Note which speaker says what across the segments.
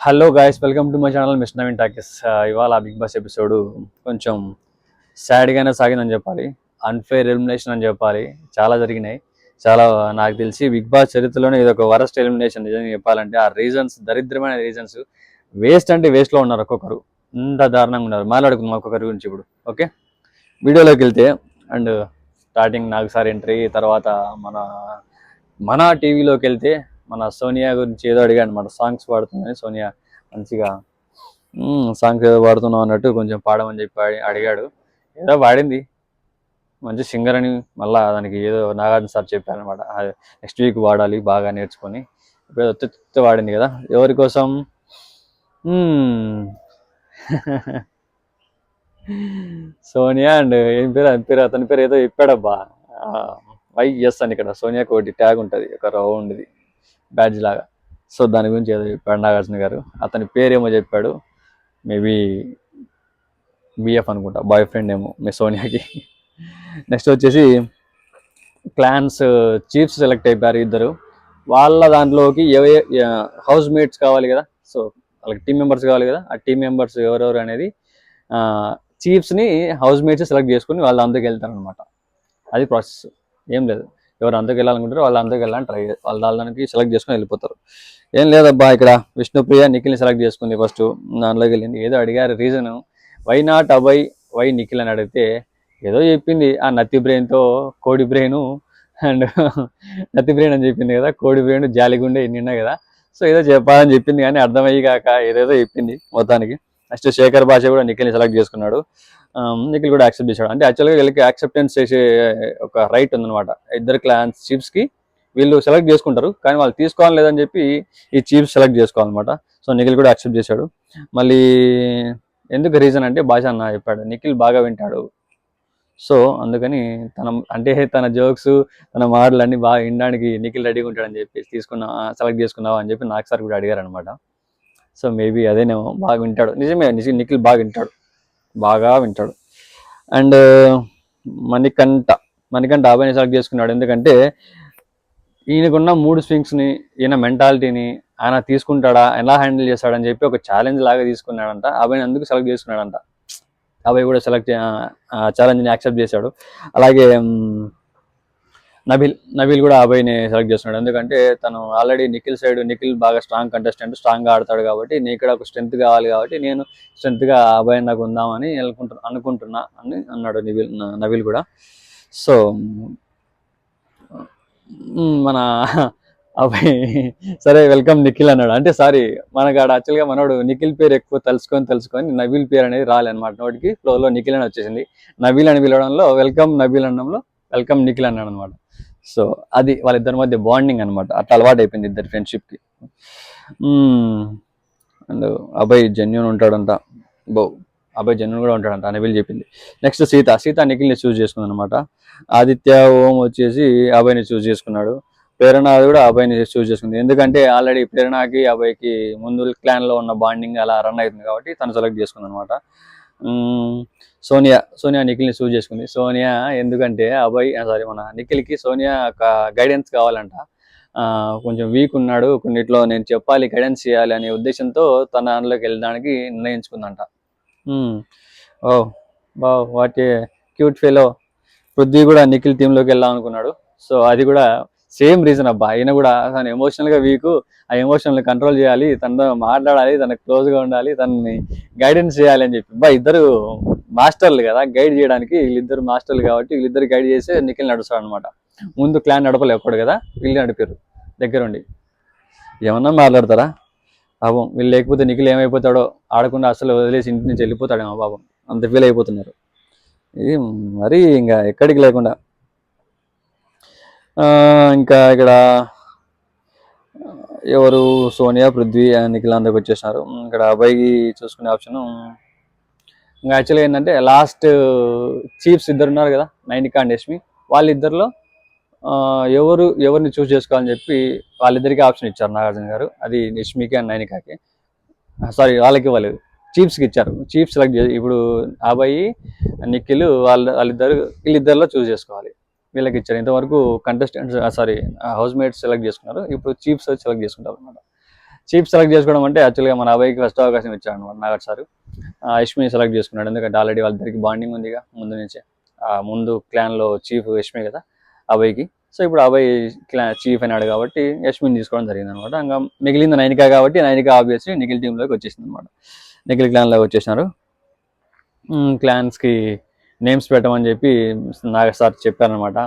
Speaker 1: Hello guys, welcome to my channel mister Naveen talkies. ఇవాళ big boss episode కొంచెం సాడ్గానే సాగిందని చెప్పాలి. Unfair elimination అని చెప్పాలి. చాలా జరిగినాయి. చాలా నాకు తెలిసి బిగ్ బాస్ చరిత్రలోనే ఇది ఒక వరస్ట్ ఎలిమినేషన్ నిజంగా చెప్పాలంటే. ఆ రీజన్స్ దరిద్రమైన రీజన్స్, వేస్ట్ అంటే వేస్ట్లో ఉన్నారు ఒక్కొక్కరు. ఇంత దారుణంగా ఉన్నారు. మాట్లాడుకుందాం ఒక్కొక్కరి గురించి ఇప్పుడు. ఓకే, వీడియోలోకి వెళ్తే అండ్ స్టార్టింగ్ నాకు సార్ ఎంట్రీ, తర్వాత మన మన టీవీలోకి వెళ్తే మన సోనియా గురించి ఏదో అడిగాడు అనమాట. సాంగ్స్ పాడుతుందని సోనియా మంచిగా సాంగ్స్ ఏదో పాడుతున్నావు అన్నట్టు కొంచెం పాడమని చెప్పి అడిగాడు. ఏదో పాడింది, మంచి సింగర్ అని. మళ్ళీ దానికి ఏదో నాగార్జున సార్ చెప్పారనమాట, నెక్స్ట్ వీక్ వాడాలి బాగా నేర్చుకొని. ఇప్పుడు ఒత్తి వాడింది కదా, ఎవరి కోసం? సోనియా అండ్ ఏం పేరు అతని పేరు ఏదో చెప్పాడబ్బా, వైఎస్ అని. ఇక్కడ సోనియాకి ఒకటి ట్యాగ్ ఉంటుంది, ఒక రౌండ్ది బ్యాడ్జ్ లాగా. సో దాని గురించి ఏదో చెప్పాడు నాగార్జున గారు. అతని పేరేమో చెప్పాడు, మేబీ బిఎఫ్ అనుకుంటా, బాయ్ ఫ్రెండ్ ఏమో మీ సోనియాకి. నెక్స్ట్ వచ్చేసి క్లాన్స్ చీఫ్స్ సెలెక్ట్ అయిపోయారు ఇద్దరు. వాళ్ళ దాంట్లోకి హౌస్ మేట్స్ కావాలి కదా, సో వాళ్ళకి టీం మెంబర్స్ కావాలి కదా. ఆ టీం మెంబర్స్ ఎవరెవరు అనేది చీఫ్స్ని హౌస్ మేట్స్ సెలెక్ట్ చేసుకుని వాళ్ళు అందరికి వెళ్తారు అనమాట. అది ప్రాసెస్, ఏం లేదు. ఎవరు అందరికి వెళ్ళాలనుకుంటారో వాళ్ళు అందరికి వెళ్ళాలని ట్రై వాళ్ళ దానికి సెలెక్ట్ చేసుకుని వెళ్ళిపోతారు. ఏం లేదబ్బా, ఇక్కడ విష్ణుప్రియ నిఖిల్ని సెలెక్ట్ చేసుకుంది ఫస్ట్. దాంట్లోకి వెళ్ళింది. ఏదో అడిగారు reason, why not Abhay why Nikhil అని అడిగితే ఏదో చెప్పింది. ఆ నత్తి బ్రెయిన్తో కోడి బ్రెయిన్ అండ్ నత్తి బ్రెయిన్ అని చెప్పింది కదా, కోడి బ్రెయిన్ జాలిగుండే నిన్నా కదా. సో ఏదో చెప్పాలని చెప్పింది కానీ అర్థమయ్యి కాక ఏదేదో చెప్పింది మొత్తానికి. నెక్స్ట్ శేఖర్ భాష కూడా నిఖిల్ని సెలెక్ట్ చేసుకున్నాడు. నిఖిల్ కూడా యాక్సెప్ట్ చేశాడు. అంటే యాక్చువల్గా వీళ్ళకి యాక్సెప్టెన్స్ చేసే ఒక రైట్ ఉందన్నమాట. ఇద్దరు క్లాన్స్ చీఫ్స్కి వీళ్ళు సెలెక్ట్ చేసుకుంటారు, కానీ వాళ్ళు తీసుకోవాలి లేదని చెప్పి ఈ చీఫ్స్ సెలెక్ట్ చేసుకోవాలన్నమాట. సో నిఖిల్ కూడా యాక్సెప్ట్ చేశాడు. మళ్ళీ ఎందుకు రీజన్ అంటే భాష అన్న చెప్పాడు, నిఖిల్ బాగా వింటాడు. సో అందుకని తన జోక్స్, తన మాటలు అన్నీ బాగా వినడానికి నిఖిల్ రెడీగా ఉంటాడని చెప్పి సెలెక్ట్ చేసుకున్నావు అని చెప్పి నాకు సార్ కూడా అడిగారు అనమాట. సో మేబీ అదేనేమో, బాగా వింటాడు. నిజమే, నిఖిల్ బాగా వింటాడు. అండ్ మణికంఠ అబ్బాయిని సెలెక్ట్ చేసుకున్నాడు. ఎందుకంటే ఈయనకున్న 3 స్వింగ్స్ని, ఈయన మెంటాలిటీని ఆయన తీసుకుంటాడా, ఎలా హ్యాండిల్ చేస్తాడని చెప్పి ఒక ఛాలెంజ్ లాగా తీసుకున్నాడంట. అబ్బాయిని అందుకు సెలెక్ట్ చేసుకున్నాడంట. అబ్బాయి కూడా ఛాలెంజ్ని యాక్సెప్ట్ చేశాడు. అలాగే నబీల్ కూడా అబ్బాయిని సెలెక్ట్ చేస్తున్నాడు. ఎందుకంటే తను ఆల్రెడీ నిఖిల్ బాగా స్ట్రాంగ్ కంటెస్టెంట్, స్ట్రాంగ్గా ఆడతాడు కాబట్టి నీకు ఇక్కడ ఒక స్ట్రెంత్ కావాలి కాబట్టి నేను స్ట్రెంత్గా అబ్బాయి నాకు ఉందామని అనుకుంటున్నా అని అన్నాడు నబీల్ కూడా. సో మన అబ్బాయి సరే వెల్కమ్ నిఖిల్ అన్నాడు. అంటే సారీ, మనకు ఆడ యాక్చువల్గా మనోడు నిఖిల్ పేరు ఎక్కువ తెలుసుకొని నబీల్ పేరు అనేది రాలేనమాట నోటికి. ఫ్లోలో నిఖిల్ అని వచ్చేసింది. నబీల్ అని పిలవడంలో వెల్కమ్ నబీల్ అనడంలో వెల్కమ్ నిఖిల్ అన్నాడు అనమాట. సో అది వాళ్ళిద్దరి మధ్య బాండింగ్ అనమాట. అట్లా అలవాటు అయిపోయింది ఇద్దరు ఫ్రెండ్షిప్కి. అండ్ అబ్బాయి జెన్యూన్ ఉంటాడంట. అబ్బాయి జెన్యూన్ కూడా ఉంటాడంట నబీల్ చెప్పింది. నెక్స్ట్ సీత నిఖిల్ని చూస్ చేసుకుంది అనమాట. ఆదిత్య ఓం వచ్చేసి అబ్బాయిని చూస్ చేసుకున్నాడు. ప్రేరణ కూడా అబ్బాయిని చూస్ చేసుకుంది. ఎందుకంటే ఆల్రెడీ ప్రేరణకి అబ్బాయికి ముందు క్లాన్లో ఉన్న బాండింగ్ అలా రన్ అవుతుంది కాబట్టి తను సెలెక్ట్ చేసుకుంది అనమాట. సోనియా నిఖిల్ని చూస్ చేసుకుంది. సోనియా ఎందుకంటే మన నిఖిల్కి సోనియా ఒక గైడెన్స్ కావాలంట. కొంచెం వీక్ ఉన్నాడు, కొన్నిట్లో నేను చెప్పాలి, గైడెన్స్ చేయాలి అనే ఉద్దేశంతో తన దానిలోకి వెళ్ళడానికి నిర్ణయించుకుందంట. What a cute fellow. Prithvi కూడా నిఖిల్ టీంలోకి వెళ్దాం అనుకున్నాడు. సో అది కూడా సేమ్ రీజన్ అబ్బా. ఆయన కూడా తను ఎమోషనల్గా వీక్, ఆ ఎమోషనల్ని కంట్రోల్ చేయాలి, తనతో మాట్లాడాలి, తనకు క్లోజ్గా ఉండాలి, తనని గైడెన్స్ చేయాలి అని చెప్పి. ఇద్దరు మాస్టర్లు కదా గైడ్ చేయడానికి, వీళ్ళిద్దరు మాస్టర్లు కాబట్టి వీళ్ళిద్దరు గైడ్ చేసి నిఖిల్ నడుస్తాడు అనమాట. ముందు క్లాన్ నడపలేకపోడు కదా, వీళ్ళు నడిపారు దగ్గరుండి. ఏమన్నా మాట్లాడతారా పాపం. వీళ్ళు లేకపోతే నిఖిల్ ఏమైపోతాడో, ఆడకుండా అసలు వదిలేసి ఇంటి నుంచి వెళ్ళిపోతాడేమో పాపం, అంత ఫీల్ అయిపోతున్నారు. ఇది మరీ ఇంకా ఎక్కడికి లేకుండా. ఇంకా ఇక్కడ ఎవరు సోనియా, పృథ్వీ, నిఖిల్ అందరికి వచ్చేసినారు. ఇక్కడ అబ్బాయికి చూసుకునే ఆప్షన్ ఇంకా యాక్చువల్గా ఏంటంటే లాస్ట్ చీఫ్స్ ఇద్దరు ఉన్నారు కదా, నైనికా అండ్ యష్మి. వాళ్ళిద్దరిలో ఎవరిని చూస్ చేసుకోవాలని చెప్పి వాళ్ళిద్దరికి ఆప్షన్ ఇచ్చారు నాగార్జున గారు. అది యష్మికి అండ్ నైనికాకి. సారీ, వాళ్ళకి ఇవ్వలేదు, చీఫ్స్కి ఇచ్చారు. చీఫ్ సెలెక్ట్ చేసి ఇప్పుడు అబ్బాయి నిఖిల్ వీళ్ళిద్దరిలో చూస్ చేసుకోవాలి. వీళ్ళకి ఇచ్చారు. ఇంతవరకు కంటెస్టెంట్స్ హౌస్ మేట్స్ సెలెక్ట్ చేసుకున్నారు. ఇప్పుడు చీఫ్స్ సెలెక్ట్ చేసుకుంటారు అనమాట. చీఫ్ సెలెక్ట్ చేసుకోవడం అంటే యాక్చువల్గా మన అబ్బాయికి ఫస్ట్ అవకాశం ఇచ్చాడు అనమాట నాగర్ సార్. యష్మి సెలెక్ట్ చేసుకున్నాడు, ఎందుకంటే ఆల్రెడీ వాళ్ళిద్దరికి బాండింగ్ ఉందిగా ముందు నుంచే. ముందు క్లాన్లో చీఫ్ యష్మి కదా అబ్బాయికి. సో ఇప్పుడు అబ్బాయి చీఫ్ అయినాడు కాబట్టి యష్మిని తీసుకోవడం జరిగింది అనమాట. ఇంకా మిగిలింది నైనికా కాబట్టి నైనికా ఆబ్వియస్లీ నిఖిల్ టీంలోకి వచ్చేసింది అనమాట. నిఖిల్ క్లాన్లోకి వచ్చేసినారు. క్లాన్స్కి నేమ్స్ పెట్టమని చెప్పి నాగర్ సార్ చెప్పారనమాట.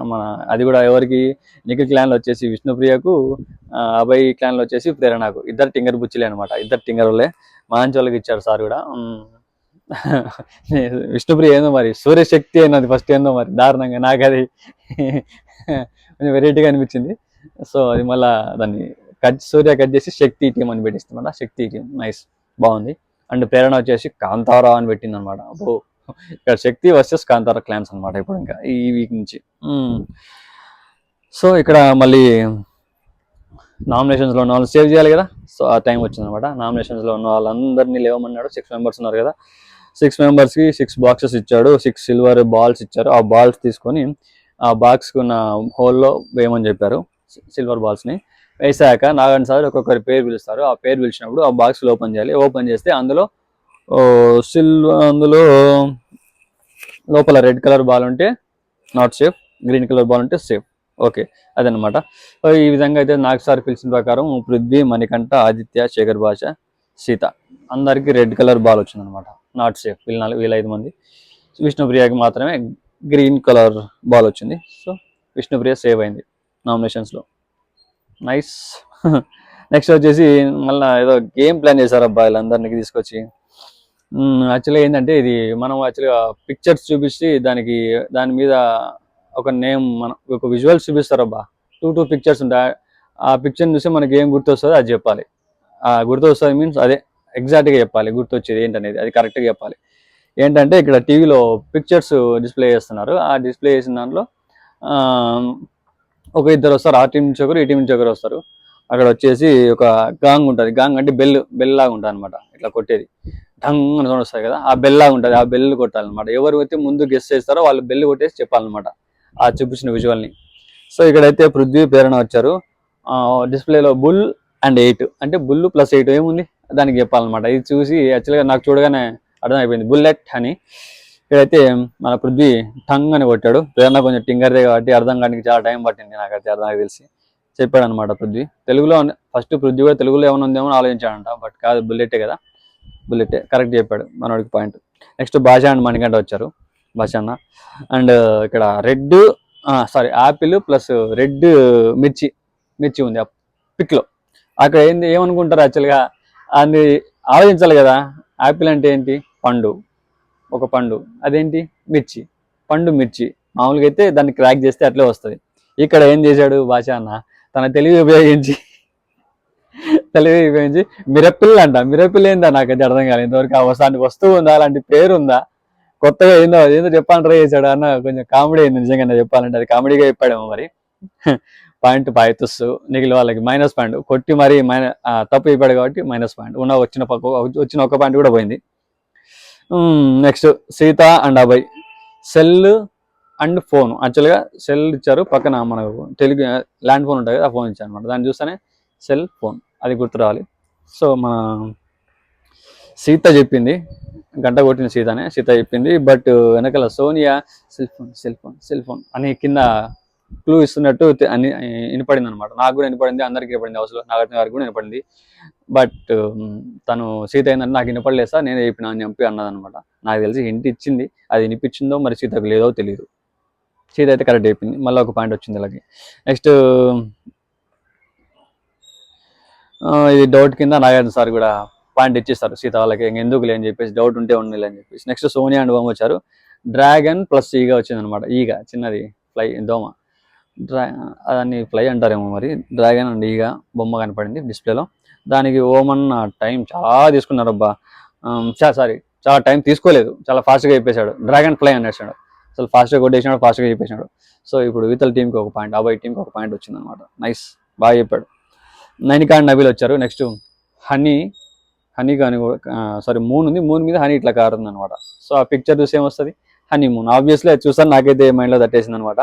Speaker 1: అది కూడా ఎవరికి, నిఖిల్ క్లాన్లో వచ్చేసి విష్ణుప్రియకు, అభయ్ క్లాన్లో వచ్చేసి ప్రేరణకు. ఇద్దరు టింగర్ బుచ్చిలే అనమాట, ఇద్దరు టింగర్ వాళ్ళే. మంచి వాళ్ళకి ఇచ్చారు సార్ కూడా. విష్ణుప్రియ ఏందో మరి సూర్యశక్తి అన్నది ఫస్ట్ ఏందో మరి దారుణంగా, నాకు అది కొంచెం వెరైటీగా అనిపించింది. సో అది మళ్ళీ దాన్ని సూర్య కట్ చేసి శక్తి టీం అని పెట్టిస్తామన్నమాట. శక్తి టీం నైస్, బాగుంది. అండ్ ప్రేరణ వచ్చేసి కాంతారావు అని పెట్టింది అనమాట. అబ్బో, ఇక్కడ శక్తి వర్సెస్ కాంతారా క్లాన్స్ అనమాట ఇప్పుడు ఇంకా ఈ వీక్ నుంచి. సో ఇక్కడ మళ్ళీ నామినేషన్స్లో ఉన్న వాళ్ళు సేవ్ చేయాలి కదా. సో ఆ టైం వచ్చిందనమాట. నామినేషన్స్లో ఉన్న వాళ్ళందరినీ లేవమన్నాడు. 6 మెంబర్స్ ఉన్నారు కదా, 6 మెంబర్స్కి 6 బాక్సెస్ ఇచ్చాడు. 6 సిల్వర్ బాల్స్ ఇచ్చారు. ఆ బాల్స్ తీసుకొని ఆ బాక్స్కి ఉన్న హోల్లో వేయమని చెప్పారు. సిల్వర్ బాల్స్ని వేసాక నాగన్ సార్ ఒక్కొక్కరి పేరు పిలుస్తారు. ఆ పేరు పిలిచినప్పుడు ఆ బాక్స్ ఓపెన్ చేయాలి. ఓపెన్ చేస్తే అందులో లోపల రెడ్ కలర్ బాల్ ఉంటే not safe, green colour ball ఉంటే సేఫ్. ఓకే, అదనమాట. ఈ విధంగా అయితే నాగ్ సార్ పిలిచిన ప్రకారం పృథ్వీ, మణికంఠ, ఆదిత్య, శేఖర్ భాష, సీత అందరికీ రెడ్ కలర్ బాల్ వచ్చిందనమాట. నాట్ సేఫ్ వీళ్ళ 5 మంది. విష్ణుప్రియకి మాత్రమే గ్రీన్ కలర్ బాల్ వచ్చింది. సో విష్ణుప్రియ సేవ్ అయింది నామినేషన్స్లో. నైస్. నెక్స్ట్ వచ్చేసి మళ్ళీ ఏదో గేమ్ ప్లాన్ చేశారు అబ్బా వీళ్ళందరినీ తీసుకొచ్చి. యాక్చువల్గా ఏంటంటే ఇది మనం యాక్చువల్గా పిక్చర్స్ చూపించి దాని మీద ఒక నేమ్, ఒక విజువల్స్ చూపిస్తారు అబ్బా. 2 పిక్చర్స్ ఉంటాయి. ఆ పిక్చర్ చూస్తే మనకి ఏం గుర్తొస్తుందో అది చెప్పాలి. గుర్తొస్తుంది మీన్స్ అదే ఎగ్జాక్ట్గా చెప్పాలి, గుర్తొచ్చేది ఏంటనేది అది కరెక్ట్గా చెప్పాలి. ఏంటంటే ఇక్కడ టీవీలో పిక్చర్స్ డిస్ప్లే చేస్తున్నారు. ఆ డిస్ప్లే చేసిన దాంట్లో ఒక ఇద్దరు వస్తారు. ఆ టీం నుంచి ఒకరు, ఈ టీం నుంచి ఒకరు వస్తారు. అక్కడ వచ్చేసి ఒక గాంగ్ ఉంటుంది. గాంగ్ అంటే బెల్ లాగా ఉంటుంది అనమాట. ఇట్లా కొట్టేది ఢంగ్ అని సౌండ్ వస్తాయి కదా, ఆ బెల్ లాగా ఉంటుంది. ఆ బెల్ కొట్టాలన్నమాట. ఎవరు అయితే ముందు గెస్ చేస్తారో వాళ్ళు బెల్ కొట్టేసి చెప్పాలన్నమాట ఆ చూపించిన విజువల్ని. సో ఇక్కడైతే పృథ్వీ, ప్రేరణ వచ్చారు. డిస్ప్లేలో బుల్ అండ్ 8 అంటే బుల్ ప్లస్ 8 ఏముంది దానికి చెప్పాలన్నమాట. ఇది చూసి యాక్చువల్గా నాకు చూడగానే అర్థమైపోయింది బుల్లెట్ అని. ఇక్కడైతే మన పృథ్వీ టంగ్ అని కొట్టాడు. ప్రేరణ కొంచెం టింగర్దే కాబట్టి అర్థం కావడానికి చాలా టైం పట్టింది నాకైతే అర్థం తెలిసి. చెప్పాడు అనమాట పృథ్వీ. తెలుగులో ఫస్ట్ పృథ్వీ కూడా తెలుగులో ఏమైనా ఉందేమో ఆలోచించాడంట, బట్ కాదు బుల్లెటే కదా, బుల్లెటే కరెక్ట్ చెప్పాడు మనోడికి పాయింట్. నెక్స్ట్ భాష అండ్ మణికంఠ వచ్చారు. భాష అన్న అండ్ ఇక్కడ యాపిల్ ప్లస్ రెడ్ మిర్చి ఉంది ఆ పిక్లో. అక్కడ ఏమనుకుంటారు యాక్చువల్గా అది ఆలోచించాలి కదా. యాపిల్ అంటే ఏంటి? పండు, ఒక పండు. అదేంటి? మిర్చి, పండు మిర్చి. మామూలుగా అయితే దాన్ని క్రాక్ చేస్తే అట్లే వస్తుంది. ఇక్కడ ఏం చేశాడు భాష అన్న, తన తెలివి ఉపయోగించి మిరపిల్ అంట. మిరపిల్ ఏందా నాకైతే అర్థం కాలేదు ఇంతవరకు. అలాంటి వస్తువు ఉందా, అలాంటి పేరు ఉందా, కొత్తగా ఏందో చెప్పాలని ట్రై చేశాడు అన్న. కొంచెం కామెడీ అయింది నిజంగా చెప్పాలంటే. అది కామెడీగా చెప్పాడేమో మరి. పాయింట్ పాయితుస్ నిఖిల్ వాళ్ళకి -పాయింట్ కొట్టి మరి తప్పు చెప్పాడు కాబట్టి -పాయింట్. వచ్చిన ఒక పాయింట్ కూడా పోయింది. Next Sita and Abhay cell and phone. యాక్చువల్గా సెల్ ఇచ్చారు, పక్కన మనకు ల్యాండ్ ఫోన్ ఉంటుంది కదా, ఆ ఫోన్ ఇచ్చారు అనమాట. దాన్ని చూస్తేనే సెల్ ఫోన్ అది గుర్తు రావాలి. సో మన సీత చెప్పింది, గంట కొట్టిన సీత చెప్పింది. బట్ వెనకాల సోనియా సెల్ ఫోన్ అని కింద క్లూ ఇస్తున్నట్టు అని వినపడింది అనమాట. నాకు కూడా వినపడింది, అందరికీ వినపడింది, అవసరం నాగార్జున గారికి కూడా వినపడింది. బట్ తను సీత ఏంటంటే నాకు వినపడలేదు సార్, నేనే చెప్పినా అని చెప్పి అన్నదనమాట. నాకు తెలిసి హింట్ ఇచ్చింది, అది వినిపించిందో మరి సీతకు లేదో తెలియదు. సీత అయితే కరెక్ట్ అయిపోయింది. మళ్ళీ ఒక పాయింట్ వచ్చింది అలాగే. నెక్స్ట్ ఇది డౌట్ కింద నాగార్జున సార్ కూడా పాయింట్ ఇచ్చేస్తారు సీత వాళ్ళకి, ఎందుకు లేని చెప్పేసి, డౌట్ ఉంటే ఉండలే అని చెప్పేసి. నెక్స్ట్ సోనియా అండ్ ఓం వచ్చారు. డ్రాగన్ ప్లస్ ఈగ వచ్చింది అనమాట. ఈగ చిన్నది ఫ్లై, దోమ, దాన్ని ఫ్లై అంటారేమో మరి. డ్రాగన్ అండ్ ఈగ బొమ్మ కనపడింది డిస్ప్లేలో. దానికి ఓమన్న టైం చాలా తీసుకున్నారు అబ్బా. చాలా టైం తీసుకోలేదు, చాలా ఫాస్ట్గా చెప్పేశాడు. డ్రాగన్ ఫ్లై అనేసాడు, అసలు ఫాస్ట్గా కొట్టేసినాడు, ఫాస్ట్గా చెప్పేసినాడు. సో ఇప్పుడు వితల్ టీంకి ఒక పాయింట్, అబ్బాయి టీంకి ఒక పాయింట్ వచ్చింది అనమాట. నైస్, బాగా చెప్పాడు. నైనికా అండ్ నబీల్ వచ్చారు. నెక్స్ట్ హనీ కానీ మూన్ ఉంది, మూన్ మీద హనీ ఇట్లా కారుంది అనమాట. సో ఆ పిక్చర్ చూసి ఏమొస్తుంది? Honey moon. ఆబ్వియస్లీ అది చూసాను, నాకైతే మైండ్లో తట్టేసింది అనమాట.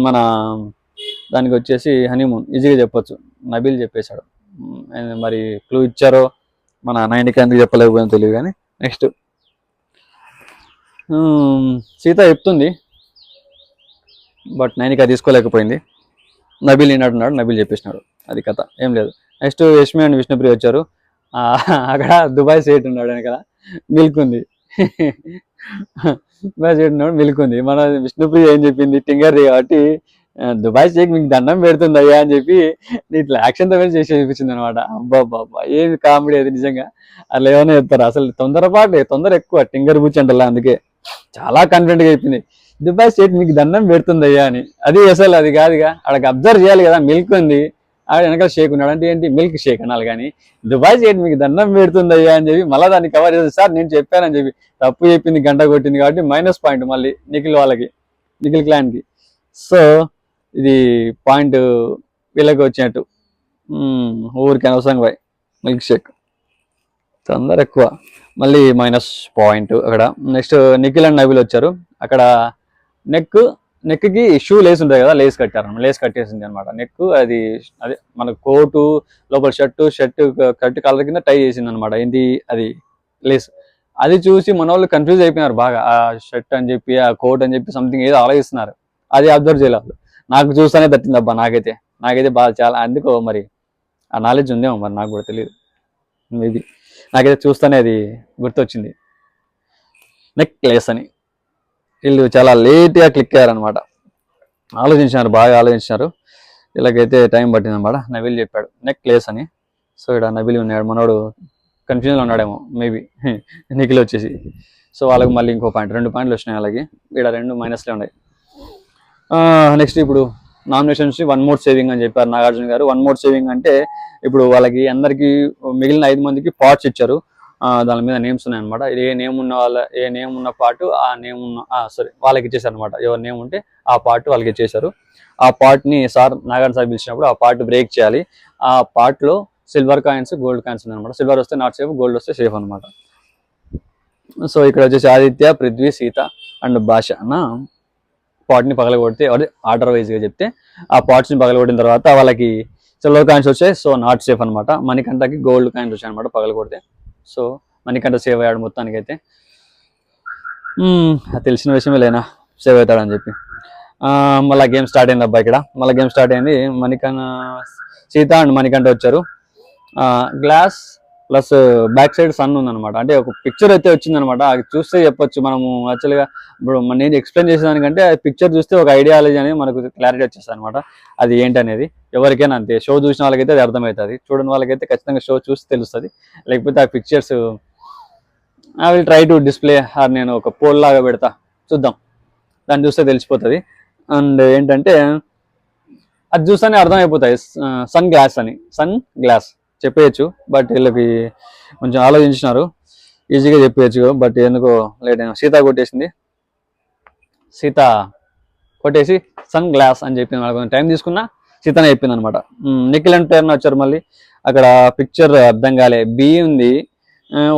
Speaker 1: మన దానికి వచ్చేసి హనీమూన్ ఈజీగా చెప్పొచ్చు, నబీల్ చెప్పేశాడు. మరి క్లూ ఇచ్చారో మన 9కి ఎందుకు చెప్పలేకపోయిందో తెలియదు. కానీ నెక్స్ట్ సీత చెప్తుంది, బట్ 9కి అది తీసుకోలేకపోయింది. నబీల్ ఈనాడున్నాడు, నబీల్ చెప్పేసినాడు. అది కథ, ఏం లేదు. నెక్స్ట్ యష్మి అండ్ విష్ణుప్రియ వచ్చారు. అక్కడ దుబాయ్ సేట్ ఉన్నాడు వెనకాల, మిల్క్ ఉంది. దుబాయ్ సేట్ ఉన్నాడు, మిల్క్ ఉంది. మన విష్ణుప్రియ ఏం చెప్పింది, టింగర్ కాబట్టి దుబాయ్ షేక్ మీకు దండం పెడుతుంది అయ్యా అని చెప్పి ఇట్లా యాక్షన్తో చేసి చూపించింది అనమాట. అబ్బాబ్బా ఏమి కామెడీ అది నిజంగా. అట్లా ఏమైనా చెప్తారు, అసలు తొందర ఎక్కువ టింగర్ బుచ్చి అంటలా. అందుకే చాలా కాన్ఫిడెంట్గా చెప్పింది, దుబాయ్ స్టేట్ మీకు దండం పెడుతుంది అయ్యా అని. అది అసలు అది కాదుగా, అక్కడికి అబ్జర్వ్ చేయాలి కదా, మిల్క్ ఉంది ఆడ వెనకాల షేక్ ఉన్నాడు అంటే ఏంటి, మిల్క్ షేక్ అనాలి. కానీ దుబాయ్ స్టేట్ మీకు దండం పెడుతుంది అయ్యా అని చెప్పి మళ్ళీ దాన్ని కవర్ చేసి, సార్ నేను చెప్పానని చెప్పి తప్పు చెప్పింది, గంట కొట్టింది కాబట్టి -పాయింట్ మళ్ళీ నిఖిల్ క్లాన్కి. సో ఇది పాయింట్ వీళ్ళకి వచ్చినట్టు. ఊరికి అనవసరంగా పోయి మిల్క్ షేక్ తొందర ఎక్కువ, మళ్ళీ -పాయింట్ అక్కడ. నెక్స్ట్ నిఖిల్ అండ్ నబీల్ వచ్చారు. అక్కడ నెక్కి షూ లేస్ ఉంటుంది కదా, లేస్ కట్టేసింది అనమాట నెక్. అది అదే మన కోటు లోపల షర్ట్ కట్ కలర్ కింద టై చేసింది అనమాట. ఏంటి అది లేస్. అది చూసి మన వాళ్ళు కన్ఫ్యూజ్ అయిపోయినారు బాగా. ఆ షర్ట్ అని చెప్పి, ఆ కోట్ అని చెప్పి సంథింగ్ ఏదో ఆలోచిస్తున్నారు. అది అబ్జర్వ్ చేయలేదు. నాకు చూస్తానే తట్టిందబ్బా, నాకైతే బాగా చాలా. అందుకో మరి ఆ నాలెడ్జ్ ఉందేమో మరి, నాకు కూడా తెలియదు. మేబీ నాకైతే చూస్తానే అది గుర్తొచ్చింది, నెక్లెస్ అని. వీళ్ళు చాలా లేట్గా క్లిక్ అయ్యారనమాట. బాగా ఆలోచించినారు. వీళ్ళకైతే టైం పట్టింది అనమాట. నబీల్ చెప్పాడు నెక్లెస్ అని. సో ఇక్కడ నబీల్ ఉన్నాడు, మనోడు కన్ఫ్యూజన్లో ఉన్నాడేమో మేబీ. నిఖిల్ వచ్చేసి. సో వాళ్ళకి మళ్ళీ ఇంకో పాయింట్, 2 పాయింట్లు వచ్చినాయి వాళ్ళకి. ఇక్కడ 2 మైనస్లే ఉన్నాయి. నెక్స్ట్ ఇప్పుడు నామినేషన్స్ 1 మోర్ సేవింగ్ అని చెప్పారు నాగార్జున గారు. 1 మోర్ సేవింగ్ అంటే ఇప్పుడు వాళ్ళకి అందరికి మిగిలిన 5 మందికి పార్ట్స్ ఇచ్చారు. దాని మీద నేమ్స్ ఉన్నాయి అనమాట. ఏ నేమ్ ఉన్న పార్ట్ ఆ నేమ్ ఉన్న వాళ్ళకి ఇచ్చేసారు అనమాట. ఎవరి నేమ్ ఉంటే ఆ పార్ట్ వాళ్ళకి ఇచ్చేసారు. ఆ పార్ట్ని నాగార్జున సార్ పిలిచినప్పుడు ఆ పార్ట్ బ్రేక్ చేయాలి. ఆ పార్ట్లో సిల్వర్ కాయిన్స్, గోల్డ్ కాయిన్స్ ఉన్నాయి అనమాట. సిల్వర్ వస్తే నాట్ సేఫ్, గోల్డ్ వస్తే సేఫ్ అనమాట. సో ఇక్కడ వచ్చేసి ఆదిత్య, పృథ్వీ, సీత అండ్ భాష అన్న పార్ట్ని పగలగొడితే, అదే ఆర్డర్ వైజ్గా చెప్తే ఆ పార్ట్స్ని పగలగొట్టిన తర్వాత వాళ్ళకి సిల్వర్ కాయిన్స్ వచ్చాయి. సో నాట్ సేఫ్ అనమాట. మణికంఠకి గోల్డ్ కాయిన్స్ వచ్చాయి అనమాట పగలగొడితే. సో మణికంఠ సేవ్ అయ్యాడు మొత్తానికి అయితే. తెలిసిన విషయమే లేనా సేవ్ అవుతాడని చెప్పి. మళ్ళీ గేమ్ స్టార్ట్ అయింది అబ్బా. ఇక్కడ మళ్ళీ గేమ్ స్టార్ట్ అయింది. సీత అండ్ మణికంఠ వచ్చారు. Glass plus back side sun ఉందన్నమాట. అంటే ఒక పిక్చర్ అయితే వచ్చిందనమాట. అది చూస్తే చెప్పొచ్చు మనము. యాక్చువల్గా ఇప్పుడు నేను ఎక్స్ప్లెయిన్ చేసేదానికంటే ఆ పిక్చర్ చూస్తే ఒక ఐడియాలజీ అనేది మనకు క్లారిటీ వచ్చేస్తుంది అనమాట. అది ఏంటనేది ఎవరికైనా అంతే. షో చూసిన వాళ్ళకైతే అది అర్థమవుతుంది, చూడని వాళ్ళకైతే ఖచ్చితంగా షో చూసి తెలుస్తుంది. లేకపోతే ఆ pictures I will try to display, నేను ఒక పోల్ లాగా పెడతా, చూద్దాం, దాన్ని చూస్తే తెలిసిపోతుంది. అండ్ ఏంటంటే అది చూస్తేనే అర్థమైపోతాయి. సన్ గ్లాస్ చెప్పేయచ్చు, బట్ వీళ్ళకి కొంచెం ఆలోచించినారు, ఈజీగా చెప్పేయచ్చు. బట్ ఎందుకో లేట్ అయినా సీత కొట్టేసి సన్ గ్లాస్ అని చెప్పింది. మనకు కొంచెం టైం తీసుకున్నా సీతనే చెప్పింది అనమాట. నిఖిల్ అండ్ ప్రేరణ వచ్చారు మళ్ళీ. అక్కడ పిక్చర్ అర్థం కాలే. బీ ఉంది,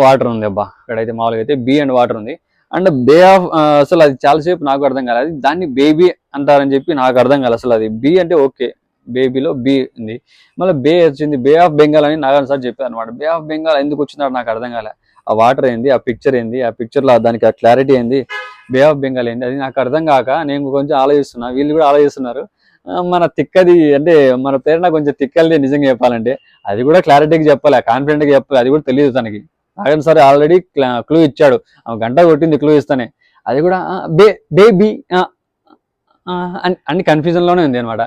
Speaker 1: వాటర్ ఉంది అబ్బా. అక్కడైతే మామూలుగా అయితే బీ అండ్ వాటర్ ఉంది. అండ్ బే ఆఫ్, అసలు అది చాలాసేపు నాకు అర్థం కాలేదు. దాన్ని బేబీ అంటారని చెప్పి నాకు అర్థం కాలేదు. అసలు అది బీ అంటే ఓకే, బేబీలో బీ ఉంది, మళ్ళీ బే వచ్చింది. బే ఆఫ్ బెంగాల్ అని నాగార్జున సార్ చెప్పారు అనమాట. బే ఆఫ్ బెంగాల్ ఎందుకు వచ్చిందో నాకు అర్థం కాలే. ఆ వాటర్ ఏంది, ఆ పిక్చర్ ఏంది, ఆ పిక్చర్లో దానికి ఆ క్లారిటీ ఏంది, బే ఆఫ్ బెంగాల్ ఏంది, అది నాకు అర్థం కాక నేను కొంచెం ఆలోచిస్తున్నా. వీళ్ళు కూడా ఆలోచిస్తున్నారు. మన తిక్కది అంటే మన ప్రేరణ కొంచెం తిక్కల్ది నిజంగా చెప్పాలంటే. అది కూడా క్లారిటీగా చెప్పాలి, కాన్ఫిడెంట్గా చెప్పాలి. అది కూడా తెలియదు తనకి. నాగార్జున సార్ ఆల్రెడీ క్లూ ఇచ్చాడు, గంట కొట్టింది క్లూ ఇస్తానే. అది కూడా బేబీ అన్ని కన్ఫ్యూజన్ లోనే ఉంది అనమాట.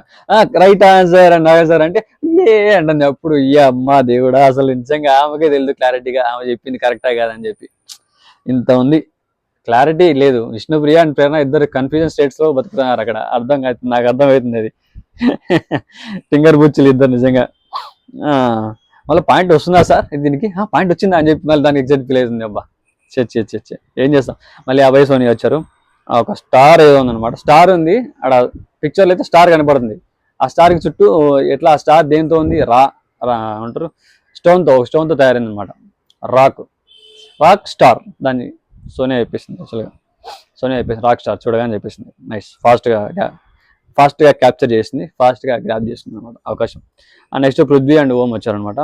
Speaker 1: రైట్ ఆన్సర్ అండ్ నాగార్జున అంటే అంటుంది. అప్పుడు ఈ అమ్మ దేవుడా, అసలు నిజంగా ఆమెకే తెలియదు క్లారిటీగా ఆమె చెప్పింది కరెక్టా కాదని చెప్పి. ఇంత ఉంది, క్లారిటీ లేదు. విష్ణుప్రియ అండ్ ప్రేరణ ఇద్దరు కన్ఫ్యూజన్ స్టేట్స్ లో బతుకుతున్నారు అక్కడ. నాకు అర్థమవుతుంది అది. టింగర్ బుచ్చులు ఇద్దరు నిజంగా. మళ్ళీ పాయింట్ వస్తుందా సార్ దీనికి, పాయింట్ వచ్చిందా అని చెప్పి మళ్ళీ దానికి ఎగ్జాక్ట్ ఫీల్ అవుతుంది. అబ్బా చే ఏం చేస్తాం. మళ్ళీ అభయ్ సోని వచ్చారు. ఒక స్టార్ ఏదో ఉందన్నమాట. స్టార్ ఉంది అక్కడ పిక్చర్లో అయితే, స్టార్ కనపడుతుంది. ఆ స్టార్కి చుట్టూ ఎట్లా, ఆ స్టార్ దేంతో ఉంది, అంటారు స్టోన్తో తయారైంది అనమాట. Rock star. దాన్ని సోనియా చెప్పేసింది. యాక్చువల్గా సోనియా చెప్పేసింది రాక్ స్టార్ చూడగానే చెప్పేసింది. నైస్, ఫాస్ట్గా ఫాస్ట్గా క్యాప్చర్ చేసింది, ఫాస్ట్గా గ్రాప్ చేసింది అనమాట అవకాశం. నెక్స్ట్ పృథ్వీ అండ్ ఓం వచ్చారనమాట.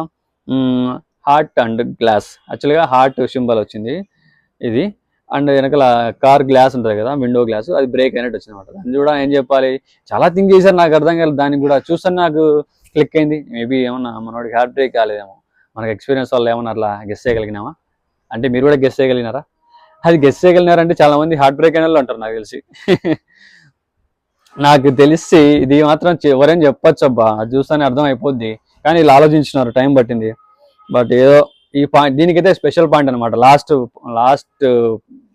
Speaker 1: హార్ట్ అండ్ గ్లాస్, యాక్చువల్గా హార్ట్ సింబల్ వచ్చింది ఇది. అండ్ వెనకాల కార్ గ్లాస్ ఉంటుంది కదా, విండో గ్లాస్, అది బ్రేక్ అయినట్టు వచ్చింది అనమాట. దాన్ని కూడా ఏం చెప్పాలి, చాలా థింక్ చేశారు, నాకు అర్థం కాలేదు. దానికి కూడా చూస్తాను నాకు క్లిక్ అయింది. మేబీ ఏమన్నా మనోడికి హార్ట్ బ్రేక్ కాలేదేమో, మనకి ఎక్స్పీరియన్స్ వల్ల ఏమన్నా అట్లా గెస్ చేయగలిగినామా? అంటే మీరు కూడా గెస్ చేయగలిగినారా? అది గెస్ చేయగలిగినారంటే చాలా మంది హార్ట్ బ్రేక్ అయిన వాళ్ళు అంటారు నాకు తెలిసి. నాకు తెలిసి ఇది మాత్రం ఎవరైనా చెప్పొచ్చు అబ్బా, అది చూస్తానే అర్థం అయిపోద్ది. కానీ వీళ్ళు ఆలోచించినారు, టైం పట్టింది. బట్ ఏదో ఈ పాయింట్ దీనికైతే స్పెషల్ పాయింట్ అనమాట. లాస్ట్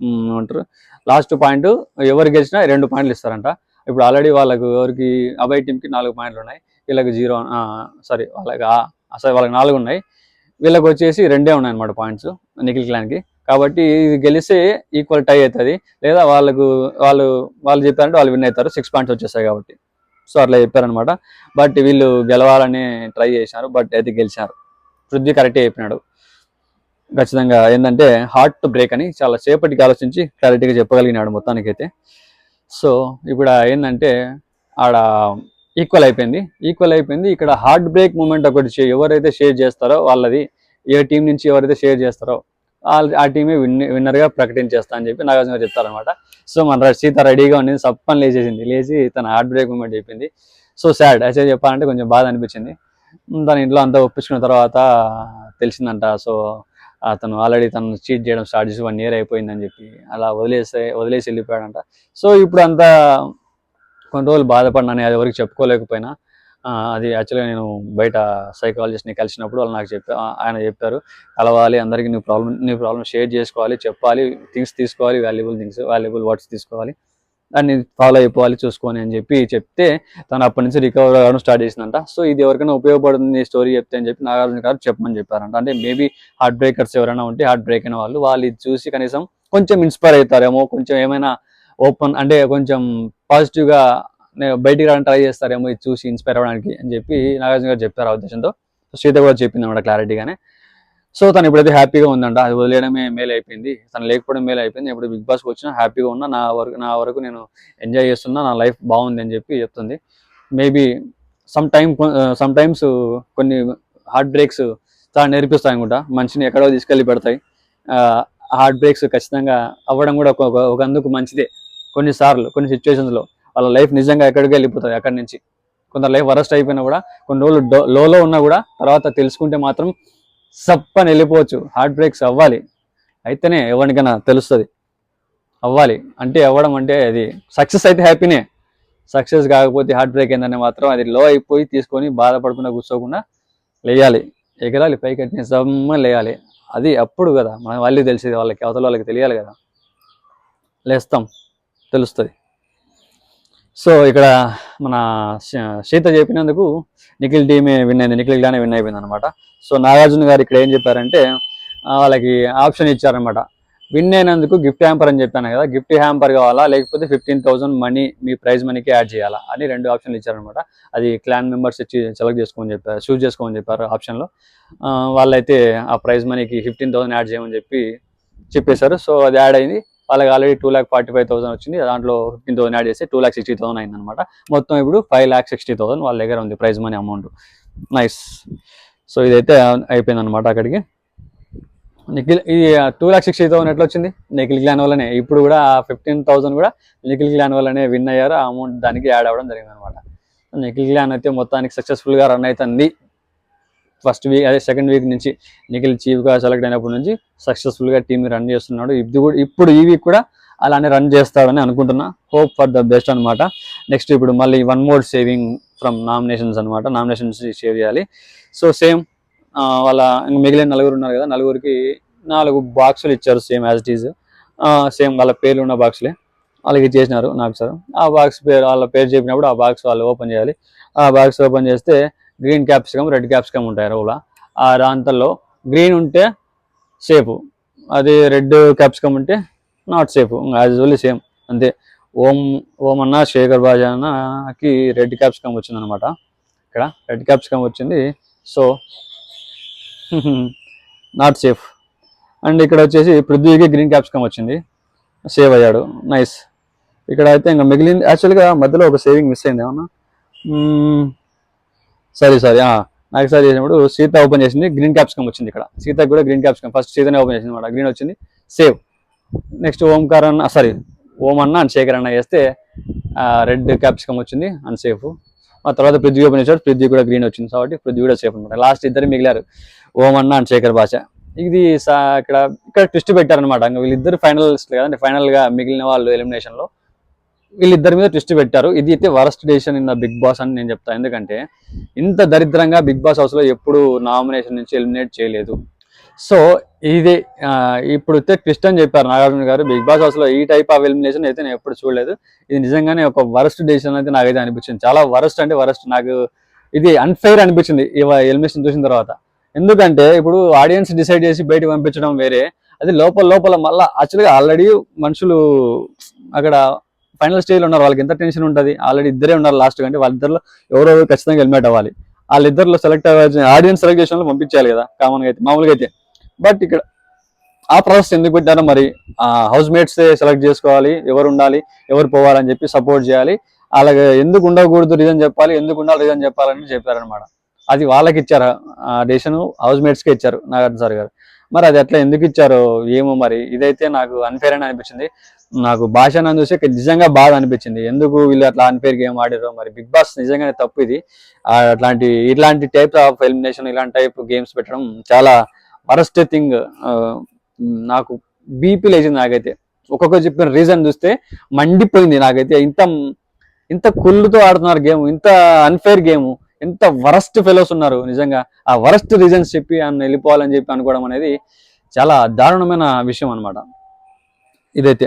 Speaker 1: ఏమంటారు, లాస్ట్ పాయింట్ ఎవరు గెలిచినా 2 పాయింట్లు ఇస్తారంట. ఇప్పుడు ఆల్రెడీ వాళ్ళకు ఎవరికి అబ్బాయి టీంకి 4 పాయింట్లు ఉన్నాయి, వీళ్ళకి 0, సారీ వాళ్ళకి అసలు వాళ్ళకి 4 ఉన్నాయి, వీళ్ళకి వచ్చేసి 2 ఉన్నాయి అనమాట పాయింట్స్ నిఖిల్ క్లాన్కి. కాబట్టి ఇది గెలిస్తే ఈక్వల్ టై అవుతుంది, లేదా వాళ్ళు చెప్పారంటే వాళ్ళు విన్ అవుతారు, 6 పాయింట్స్ వచ్చేస్తాయి కాబట్టి. సో అట్లా చెప్పారనమాట. బట్ వీళ్ళు గెలవాలని ట్రై చేశారు, బట్ అయితే గెలిచారు. పృథ్వీ కరెక్టే చెప్పినాడు ఖచ్చితంగా. ఏంటంటే హార్ట్ బ్రేక్ అని చాలా సేపటికి ఆలోచించి క్లారిటీగా చెప్పగలిగినాడు మొత్తానికైతే. సో ఇప్పుడు ఏంటంటే ఆడ ఈక్వల్ అయిపోయింది. ఇక్కడ హార్ట్ బ్రేక్ మూమెంట్ ఒకటి ఎవరైతే షేర్ చేస్తారో వాళ్ళది, ఏ టీం నుంచి ఎవరైతే షేర్ చేస్తారో ఆ టీమే విన్నర్గా ప్రకటించేస్తా అని చెప్పి నాగార్జున గారు చెప్తారనమాట. సో మన సీత రెడీగా ఉండేది, సప్పని లేచి తన హార్ట్ బ్రేక్ మూమెంట్ చెప్పింది. సో సాడ్ యాక్చువల్లీ చెప్పాలంటే కొంచెం బాధ అనిపించింది. తన ఇంట్లో అంతా ఒప్పించుకున్న తర్వాత తెలిసిందంట. సో అతను ఆల్రెడీ తను చీట్ చేయడం స్టార్ట్ చేసి 1 year అయిపోయిందని చెప్పి అలా వదిలేసి వెళ్ళిపోయాడంట. సో ఇప్పుడు అంతా కొన్ని రోజులు బాధపడినాను, అది ఎవరికి చెప్పుకోలేకపోయినా. అది యాక్చువల్గా నేను బయట సైకాలజిస్ట్ని కలిసినప్పుడు వాళ్ళు నాకు ఆయన చెప్పారు, కలవాలి, అందరికీ నీ ప్రాబ్లం షేర్ చేసుకోవాలి, చెప్పాలి, థింగ్స్ తీసుకోవాలి, వాల్యుబుల్ వర్డ్స్ తీసుకోవాలి, దాన్ని ఫాలో అయిపోవాలి చూసుకొని అని చెప్తే తను అప్పటి నుంచి రికవర్ అవ్వడం స్టార్ట్ చేసిందంట. సో ఇది ఎవరికైనా ఉపయోగపడుతుంది స్టోరీ చెప్తే అని చెప్పి నాగార్జున గారు చెప్పమని చెప్పారంట. అంటే మేబీ హార్ట్ బ్రేకర్స్ ఎవరైనా ఉంటే, హార్ట్ బ్రేక్ అయిన వాళ్ళు ఇది చూసి కనీసం కొంచెం ఇన్స్పైర్ అవుతారేమో, కొంచెం ఏమైనా ఓపెన్ అంటే కొంచెం పాజిటివ్గా బయటికి రావడానికి ట్రై చేస్తారేమో ఇది చూసి ఇన్స్పైర్ అవ్వడానికి అని చెప్పి నాగార్జున గారు చెప్పారు ఆ ఉద్దేశంతో. శ్వేత కూడా చెప్పింది అన్నమాట క్లారిటీగానే. సో తను ఇప్పుడైతే హ్యాపీగా ఉందంట, అది వదిలేయడమే మేలు అయిపోయింది, తను లేకపోవడం మేలు అయిపోయింది. ఇప్పుడు బిగ్ బాస్కి వచ్చినా హ్యాపీగా ఉన్నా, నా వరకు నేను ఎంజాయ్ చేస్తున్నా, నా లైఫ్ బాగుంది అని చెప్పి చెప్తుంది. మేబీ సమ్ టైమ్స్ కొన్ని హార్ట్ బ్రేక్స్ చాలా నేర్పిస్తాయి అనుకుంటా, మనిషిని ఎక్కడో తీసుకెళ్ళి పెడతాయి. హార్ట్ బ్రేక్స్ ఖచ్చితంగా అవ్వడం కూడా ఒక అందుకు మంచిదే. కొన్నిసార్లు కొన్ని సిచ్యువేషన్స్లో వాళ్ళ లైఫ్ నిజంగా ఎక్కడికి వెళ్ళిపోతుంది. అక్కడి నుంచి కొందరు లైఫ్ వరస్ట్ అయిపోయినా కూడా, కొన్ని రోజులు లోలో ఉన్నా కూడా, తర్వాత తెలుసుకుంటే మాత్రం సప్పని వెళ్ళిపోవచ్చు. హార్ట్ బ్రేక్స్ అవ్వాలి, అయితేనే ఎవరికైనా తెలుస్తుంది. అవ్వాలి అంటే అవ్వడం అంటే అది సక్సెస్ అయితే హ్యాపీనే, సక్సెస్ కాకపోతే హార్ట్ బ్రేక్ ఏంటంటే మాత్రం అది లో అయిపోయి తీసుకొని బాధపడకుండా కూర్చోకుండా లేయాలి, ఎగరాలి, పైకి కట్టిన సమ్మ లేయాలి. అది అప్పుడు కదా మన వాళ్ళకి తెలిసేది, అవతల వాళ్ళకి తెలియాలి కదా, లేస్తాం తెలుస్తుంది. సో ఇక్కడ మన సీత చెప్పినందుకు నిఖిల్ టీమే విన్ అయింది, నిఖిల్ క్లానే విన్ అయిపోయింది అనమాట. సో నాగార్జున గారు ఇక్కడ ఏం చెప్పారంటే వాళ్ళకి ఆప్షన్ ఇచ్చారనమాట. విన్ అయినందుకు గిఫ్ట్ హ్యాంపర్ అని చెప్పాను కదా, గిఫ్ట్ హ్యాంపర్ కావాలా లేకపోతే 15,000 మనీ మీ ప్రైజ్ మనీకి యాడ్ చేయాలా అని 2 ఆప్షన్లు ఇచ్చారనమాట. అది క్లాన్ మెంబర్స్ ఇచ్చి చూస్ చేసుకోమని చెప్పారు ఆప్షన్లో. వాళ్ళైతే ఆ ప్రైజ్ మనీకి 15,000 యాడ్ చేయమని చెప్పేశారు. సో అది యాడ్ అయింది. వాళ్ళకి ఆల్రెడీ 2,45,000 వచ్చింది, దాంట్లో 15,000 యాడ్ చేస్తే 2,60,000 అయింది అనమాట. మొత్తం ఇప్పుడు 5,60,000 వాళ్ళ దగ్గర ఉంది prize money amount. Nice. So ఇదైతే అయిపోయింది అనమాట అక్కడికి. నిఖిల్ ఇది 2,60,000 ఎట్లా వచ్చింది, నిఖిల్ క్లాన్ వల్లనే. ఇప్పుడు కూడా 15,000 కూడా నిఖిల్ క్లాన్ వల్లనే విన్ అయ్యారు, ఆ అమౌంట్ దానికి యాడ్ అవ్వడం జరిగింది అనమాట. నిఖిల్ క్లాన్ అయితే మొత్తానికి సక్సెస్ఫుల్గా రన్ అవుతుంది. ఫస్ట్ వీక్ అదే సెకండ్ వీక్ నుంచి నిఖిల్ చీఫ్గా సెలెక్ట్ అయినప్పటి నుంచి సక్సెస్ఫుల్గా టీమ్ రన్ చేస్తున్నాడు. ఇప్పుడు ఈ వీక్ కూడా అలానే రన్ చేస్తాడని అనుకుంటున్నా. హోప్ ఫర్ ద బెస్ట్ అనమాట. నెక్స్ట్ ఇప్పుడు మళ్ళీ 1 more సేవింగ్ ఫ్రమ్ నామినేషన్స్ అనమాట, నామినేషన్స్ సేవ్ చేయాలి. సో సేమ్ వాళ్ళ మిగిలిన 9 ఉన్నారు కదా, 9కి 4 బాక్సులు ఇచ్చారు, same as it is, same వాళ్ళ పేర్లు ఉన్న బాక్సులే వాళ్ళకి ఇచ్చేసినారు నాకు సార్. ఆ బాక్స్ వాళ్ళ పేరు చెప్పినప్పుడు ఆ బాక్స్ వాళ్ళు ఓపెన్ చేయాలి. ఆ బాక్స్ ఓపెన్ చేస్తే గ్రీన్ క్యాప్సికమ్, రెడ్ క్యాప్సికమ్ ఉంటాయి రోలా. ఆ దాంట్లో గ్రీన్ ఉంటే సేఫ్, అది రెడ్ క్యాప్సికమ్ ఉంటే not safe. As usually same అంతే. ఓం అన్న శేఖర్ బాజాకి రెడ్ క్యాప్సికమ్ వచ్చింది అనమాట. ఇక్కడ రెడ్ క్యాప్సికమ్ వచ్చింది, సో నాట్ సేఫ్. అండ్ ఇక్కడ వచ్చేసి పృథ్వీకి గ్రీన్ క్యాప్సికమ్ వచ్చింది, సేవ్ అయ్యాడు. నైస్. ఇక్కడ అయితే ఇంకా మిగిలింది యాక్చువల్గా మధ్యలో ఒక సేవింగ్ మిస్ అయింది ఏమన్నా. సారీ సారీ నాకు సార్ చేసినప్పుడు సీత ఓపెన్ చేసింది, గ్రీన్ క్యాప్సికమ్ వచ్చింది. ఇక్కడ సీతకు కూడా గ్రీన్ క్యాప్సికమ్ ఫస్ట్ సీతనే ఓపెన్ చేసింది అనమాట, గ్రీన్ వచ్చింది. సేవ్. నెక్స్ట్ ఓంకార్ అన్న సారీ ఓం అన్న అండ్ శేఖర్ అన్న చేస్తే రెడ్ క్యాప్సికమ్ వచ్చింది, అన్సేఫ్. ఆ తర్వాత పృథ్వీ ఓపెన్ చేశాడు, పృథ్వీ కూడా గ్రీన్ వచ్చింది కాబట్టి పృథ్వీ కూడా సేఫ్ అనమాట. లాస్ట్ ఇద్దరు మిగిలారు, ఓం అన్న అండ్ శేఖర్ భాష. ఇది ఇక్కడ ఇక్కడ ట్విస్ట్ పెట్టారనమాట. ఇంకా వీళ్ళిద్దరు ఫైనల్స్ కదండి, ఫైనల్ గా మిగిలిన వాళ్ళు ఎలిమినేషన్ లో వీళ్ళిద్దరి మీద ట్విస్ట్ పెట్టారు. ఇది అయితే worst decision in the Bigg Boss అని నేను చెప్తాను. ఎందుకంటే ఇంత దరిద్రంగా బిగ్ బాస్ హౌస్ లో ఎప్పుడు నామినేషన్ నుంచి ఎలిమినేట్ చేయలేదు. సో ఇది ఇప్పుడు ట్విస్ట్ అని చెప్పారు నాగార్జున గారు. బిగ్ బాస్ హౌస్ లో ఈ టైప్ ఆఫ్ ఎలిమినేషన్ అయితే నేను ఎప్పుడు చూడలేదు. ఇది నిజంగానే ఒక వరస్ట్ డెసిషన్ అయితే నాకైతే అనిపించింది. చాలా వరస్ట్ అంటే వరస్ట్. నాకు ఇది అన్ఫెయిర్ అనిపించింది ఈ ఎలిమినేషన్ చూసిన తర్వాత. ఎందుకంటే ఇప్పుడు ఆడియన్స్ డిసైడ్ చేసి బయటకు పంపించడం వేరే, అది లోపల లోపల మళ్ళీ యాక్చువల్గా ఆల్రెడీ మనుషులు అక్కడ ఫైనల్ స్టేజ్ లో ఉన్నారు, వాళ్ళకి ఎంత టెన్షన్ ఉంటుంది. ఆల్రెడీ ఇద్దరే ఉన్నారు లాస్ట్ కంటే, వాళ్ళిద్దరిలో ఎవరో ఖచ్చితంగా ఎలిమినేట్ అవ్వాలి. వాళ్ళిద్దరిలో సెలెక్ట్ అవ్వాల్సిన ఆడియన్స్ సెలెక్ట్ చేసిన పంపించాలి కదా కామన్గా అయితే, మామూలుగా అయితే. బట్ ఇక్కడ ఆ ప్రాసెస్ ఎందుకు పెట్టారో మరి, హౌస్ మేట్స్ సెలెక్ట్ చేసుకోవాలి, ఎవరు ఉండాలి ఎవరు పోవాలని చెప్పి సపోర్ట్ చేయాలి. అలాగే ఎందుకు ఉండకూడదు రీజన్ చెప్పాలి, ఎందుకు ఉండాలి రీజన్ చెప్పాలని చెప్పారనమాట. అది వాళ్ళకి ఇచ్చారు, ఆ డెసిషన్ హౌస్ మేట్స్కే ఇచ్చారు నాగార్జున సార్ గారు. మరి అది ఎట్లా ఎందుకు ఇచ్చారో ఏమో మరి. ఇదైతే నాకు అన్ఫేర్ అని అనిపించింది. నాకు భాష నన్ను చూసి నిజంగా బాధ అనిపించింది, ఎందుకు వీళ్ళు అట్లా అన్ఫేర్ గేమ్ ఆడారో మరి. బిగ్ బాస్ నిజంగానే తప్పు ఇది. ఇట్లాంటి టైప్ ఆఫ్ ఎలిమినేషన్, ఇలాంటి టైప్ గేమ్స్ పెట్టడం చాలా వరస్ట్ థింగ్. నాకు బీపీ లేచింది నాకైతే. ఒక్కొక్కరు చెప్పిన రీజన్ చూస్తే మండిపోయింది నాకైతే. ఇంత కుళ్ళుతో ఆడుతున్నారు గేమ్, ఇంత అన్ఫేర్ గేమ్, ఎంత వరస్ట్ ఫెలోస్ ఉన్నారు నిజంగా. ఆ వరస్ట్ రీజన్స్ చెప్పి ఆయన వెళ్ళిపోవాలని చెప్పి అనుకోవడం అనేది చాలా దారుణమైన విషయం అనమాట ఇదైతే.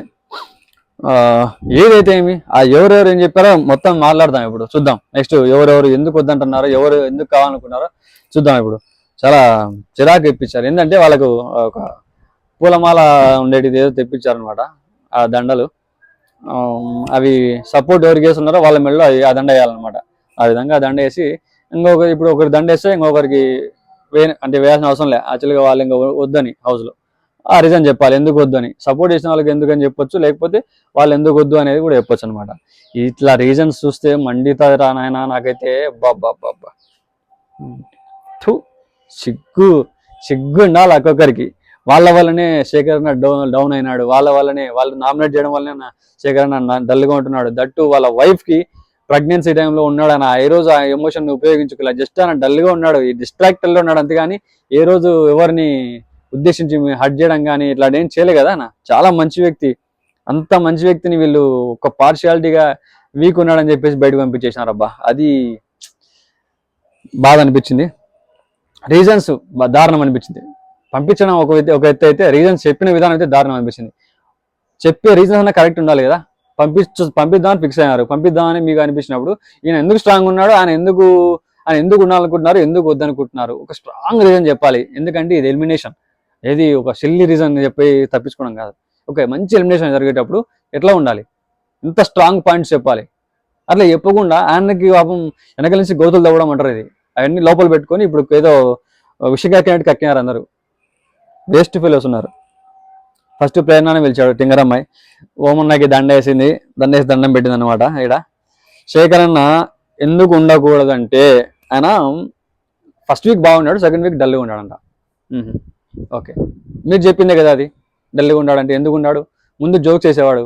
Speaker 1: ఏదైతే ఏమి ఎవరెవరు ఏం చెప్పారో మొత్తం మాట్లాడదాం ఇప్పుడు, చూద్దాం. నెక్స్ట్ ఎవరెవరు ఎందుకు వద్దంటున్నారో, ఎవరు ఎందుకు కావాలనుకున్నారో చూద్దాం ఇప్పుడు. చాలా చిరాకు ఇప్పించారు. ఏంటంటే వాళ్ళకు ఒక పూలమాల ఉండేటిది ఏదో తెప్పించారనమాట, ఆ దండలు. అవి సపోర్ట్ ఎవరికి వేస్తున్నారో వాళ్ళ మెడలో ఆ దండ వేయాలన్నమాట. ఆ విధంగా ఆ దండ వేసి ఇప్పుడు ఒకరి దండ వేస్తే ఇంకొకరికి అంటే వేయాల్సిన అవసరం లేదు. యాక్చువల్గా వాళ్ళు ఇంకా వద్దని హౌస్లో ఆ రీజన్ చెప్పాలి, ఎందుకు వద్దు అని. సపోర్ట్ చేసిన వాళ్ళకి ఎందుకని చెప్పొచ్చు, లేకపోతే వాళ్ళు ఎందుకు వద్దు అనేది కూడా చెప్పొచ్చు అనమాట. ఇట్లా రీజన్స్ చూస్తే మండితుంది రా నాయన నాకైతే. బాబ్బా సిగ్గు ఉండాలి ఒక్కొక్కరికి. వాళ్ళ వల్లనే శేఖర్ అన్న డౌన్ అయినాడు, వాళ్ళ వల్లనే వాళ్ళు నామినేట్ చేయడం వల్లనే శేఖర్ అన్న డల్గా ఉంటున్నాడు. దట్టు వాళ్ళ వైఫ్ కి ప్రెగ్నెన్సీ టైంలో ఉన్నాడు అని ఏ రోజు ఆ ఎమోషన్ ఉపయోగించుకోలే. జస్ట్ ఆయన డల్గా ఉన్నాడు, డిస్ట్రాక్టెడ్లో ఉన్నాడు అంతేగాని ఏ రోజు ఎవరిని ఉద్దేశించి హర్ట్ చేయడం కానీ ఇట్లా ఏం చేయలే కదా అన్న. చాలా మంచి వ్యక్తి, అంత మంచి వ్యక్తిని వీళ్ళు ఒక పార్షియాలిటీగా వీక్ ఉన్నాడని చెప్పేసి బయటకు పంపించేసినారు. అబ్బా అది బాధ అనిపించింది. రీజన్స్ దారుణం అనిపించింది. పంపించడం ఒక ఎత్తు అయితే, రీజన్స్ చెప్పిన విధానం అయితే దారుణం అనిపించింది. చెప్పే రీజన్స్ అన్న కరెక్ట్ ఉండాలి కదా. పంపిద్దామని ఫిక్స్ అయినారు. పంపిద్దామని మీకు అనిపించినప్పుడు ఈయన ఎందుకు స్ట్రాంగ్ ఉన్నాడు, ఆయన ఎందుకు ఉండాలనుకుంటున్నారు, ఎందుకు వద్దనుకుంటున్నారు, ఒక స్ట్రాంగ్ రీజన్ చెప్పాలి. ఎందుకంటే ఇది ఎలిమినేషన్, ఏది ఒక సిల్లీ రీజన్ చెప్పి తప్పించుకోవడం కాదు. ఓకే, మంచి ఎలిమినేషన్ జరిగేటప్పుడు ఎట్లా ఉండాలి, ఇంత స్ట్రాంగ్ పాయింట్స్ చెప్పాలి. అట్లా చెప్పకుండా ఆయనకి పాపం వెనకాల నుంచి గోతులు తవ్వడం అంటారు. ఇది అవన్నీ లోపల పెట్టుకొని ఇప్పుడు ఏదో విషయం కక్కినట్టు కక్కినారు అందరూ. వేస్ట్ ఫెలోస్ ఉన్నారు. ఫస్ట్ ప్రేరణని పిలిచాడు టింగరమ్మాయి, ఓమన్నకి దండ వేసింది, దండేసి దండం పెట్టింది అనమాట. ఇక్కడ శేఖర్ అన్న ఎందుకు ఉండకూడదంటే ఆయన ఫస్ట్ వీక్ బాగున్నాడు, సెకండ్ వీక్ డల్గా ఉన్నాడంట. ఓకే, మీరు చెప్పిందే కదా అది. డల్గా ఉన్నాడంటే ఎందుకు ఉన్నాడు, ముందు జోక్స్ చేసేవాడు,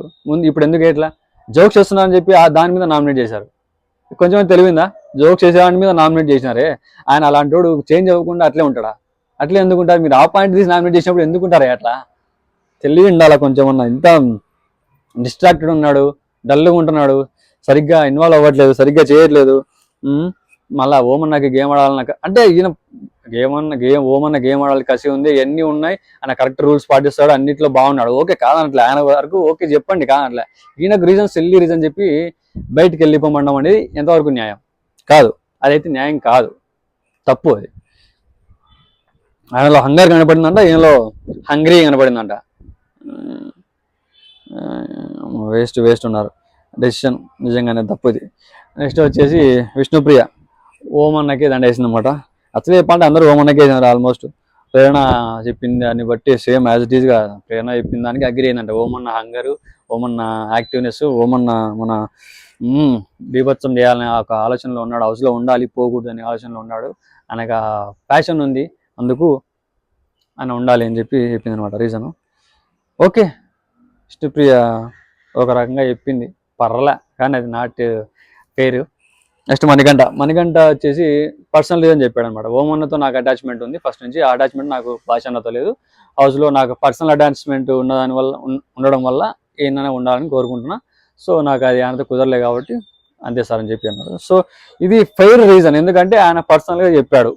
Speaker 1: ఇప్పుడు ఎందుకు ఎట్లా జోక్స్ చేస్తున్నారని చెప్పి దాని మీద నామినేట్ చేశారు. కొంచెం తెలివిందా, జోక్స్ చేసేవాడి మీద నామినేట్ చేసినారే. ఆయన అలాంటి వాడు చేంజ్ అవ్వకుండా అట్లే ఉంటాడా, అట్లే ఎందుకుంటారు. మీరు ఆ పాయింట్ తీసి నామినేట్ చేసినప్పుడు ఎందుకుంటారా అట్లా, తెలివి ఉండాలా కొంచెం అన్న. ఇంత డిస్ట్రాక్టెడ్ ఉన్నాడు, డల్గా ఉంటున్నాడు, సరిగ్గా ఇన్వాల్వ్ అవ్వట్లేదు, సరిగ్గా చేయట్లేదు. మళ్ళా ఓమన్నకి గేమ్ ఆడాలన్న అంటే ఈయన ఓమన్న గేమ్ ఆడాలి కసి ఉంది, ఇవన్నీ ఉన్నాయి, ఆయన కరెక్ట్ రూల్స్ పాటిస్తాడు, అన్నింటిలో బాగున్నాడు. ఓకే కాదనట్లే, ఆయన వరకు ఓకే చెప్పండి కాదనట్లే. ఈయనకు రీజన్ సెల్లీ రీజన్ చెప్పి బయటికి వెళ్ళిపోమండం అనేది ఎంతవరకు న్యాయం కాదు. అదైతే న్యాయం కాదు, తప్పు. అది ఆయనలో హంగర్ కనపడిందంట, ఈయనలో హంగ్రీ కనపడిందంట. వేస్ట్ ఉన్నారు. డెసిషన్ నిజంగానే తప్పు ఇది. నెక్స్ట్ వచ్చేసి విష్ణుప్రియ ఓమన్నకి దండ వేసింది అనమాట. అసలు చెప్పాలంటే అందరూ ఓమన్నకే వేసినారు ఆల్మోస్ట్. ప్రేరణ చెప్పింది దాన్ని బట్టి సేమ్ యాజ్ ఇట్ ఈస్గా ప్రేరణ చెప్పిన దానికి అగ్రి అయిందంట. ఓమన్న హంగరు, ఓమన్న యాక్టివ్నెస్, ఓమన్న మన బీభత్సం చేయాలనే ఒక ఆలోచనలో ఉన్నాడు, హౌస్లో ఉండాలి పోకూడదు అనే ఆలోచనలో ఉన్నాడు, ఆయనకు ప్యాషన్ ఉంది, అందుకు ఆయన ఉండాలి అని చెప్పి చెప్పింది అనమాట రీజను. ఓకే, విష్ణుప్రియ ఒక రకంగా చెప్పింది, పర్లే, కానీ అది నాట్ ఫెయిర్. నెక్స్ట్ మణికంఠ వచ్చేసి పర్సనల్ రీజన్ చెప్పాడు అనమాట. ఓమన్నతో నాకు అటాచ్మెంట్ ఉంది ఫస్ట్ నుంచి, ఆ అటాచ్మెంట్ నాకు భాషన్నతో లేదు, హౌస్లో నాకు పర్సనల్ అటాచ్మెంట్ ఉండడం వల్ల ఏంటనే ఉండాలని కోరుకుంటున్నా, సో నాకు అది ఆయనతో కుదరలే కాబట్టి అంతే సార్ అని చెప్పి అన్నారు. సో ఇది ఫెయిర్ రీజన్, ఎందుకంటే ఆయన పర్సనల్గా చెప్పాడు.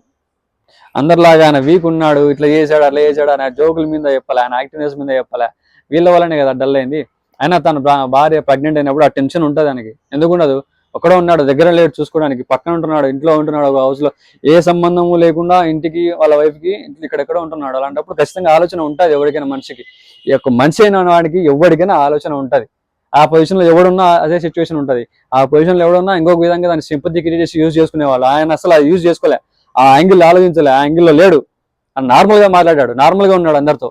Speaker 1: అందరిలాగా ఆయన వీక్ ఉన్నాడు, ఇట్లా చేశాడు అట్లా చేశాడు, ఆయన జోకుల మీద చెప్పాలి, ఆయన యాక్టివ్నెస్ మీద చెప్పాలి, వీళ్ళ వల్లనే కదా డల్ అయింది. అయినా తన భార్య ప్రెగ్నెంట్ అయినప్పుడు ఆ టెన్షన్ ఉంటుంది ఆయనకి, ఎందుకుండదు? ఒక్కడే ఉన్నాడు, దగ్గర లేడు చూసుకోవడానికి, పక్కన ఉంటున్నాడు, ఇంట్లో ఉంటున్నాడు, ఒక హౌస్లో ఏ సంబంధము లేకుండా ఇంటికి వాళ్ళ వైఫ్కి ఇక్కడెక్కడ ఉంటున్నాడు. అలాంటప్పుడు ఖచ్చితంగా ఆలోచన ఉంటుంది ఎవరికైనా మనిషికి, ఈ యొక్క మనిషి అయిన వాడికి ఎవరికైనా ఆలోచన ఉంటుంది. ఆ పొజిషన్లో ఎవడున్నా అదే సిచ్యువేషన్ ఉంటుంది. ఆ పొజిషన్లో ఎవడున్నా ఇంకొక విధంగా దాన్ని సింపతి క్రియేట్ చేసి యూజ్ చేసుకునేవాళ్ళు. ఆయన అసలు అది యూజ్ చేసుకోలే, ఆ యాంగిల్ ఆలోచించలే, ఆ యాంగిల్లో లేడు, నార్మల్గా మాట్లాడాడు, నార్మల్గా ఉన్నాడు అందరితో,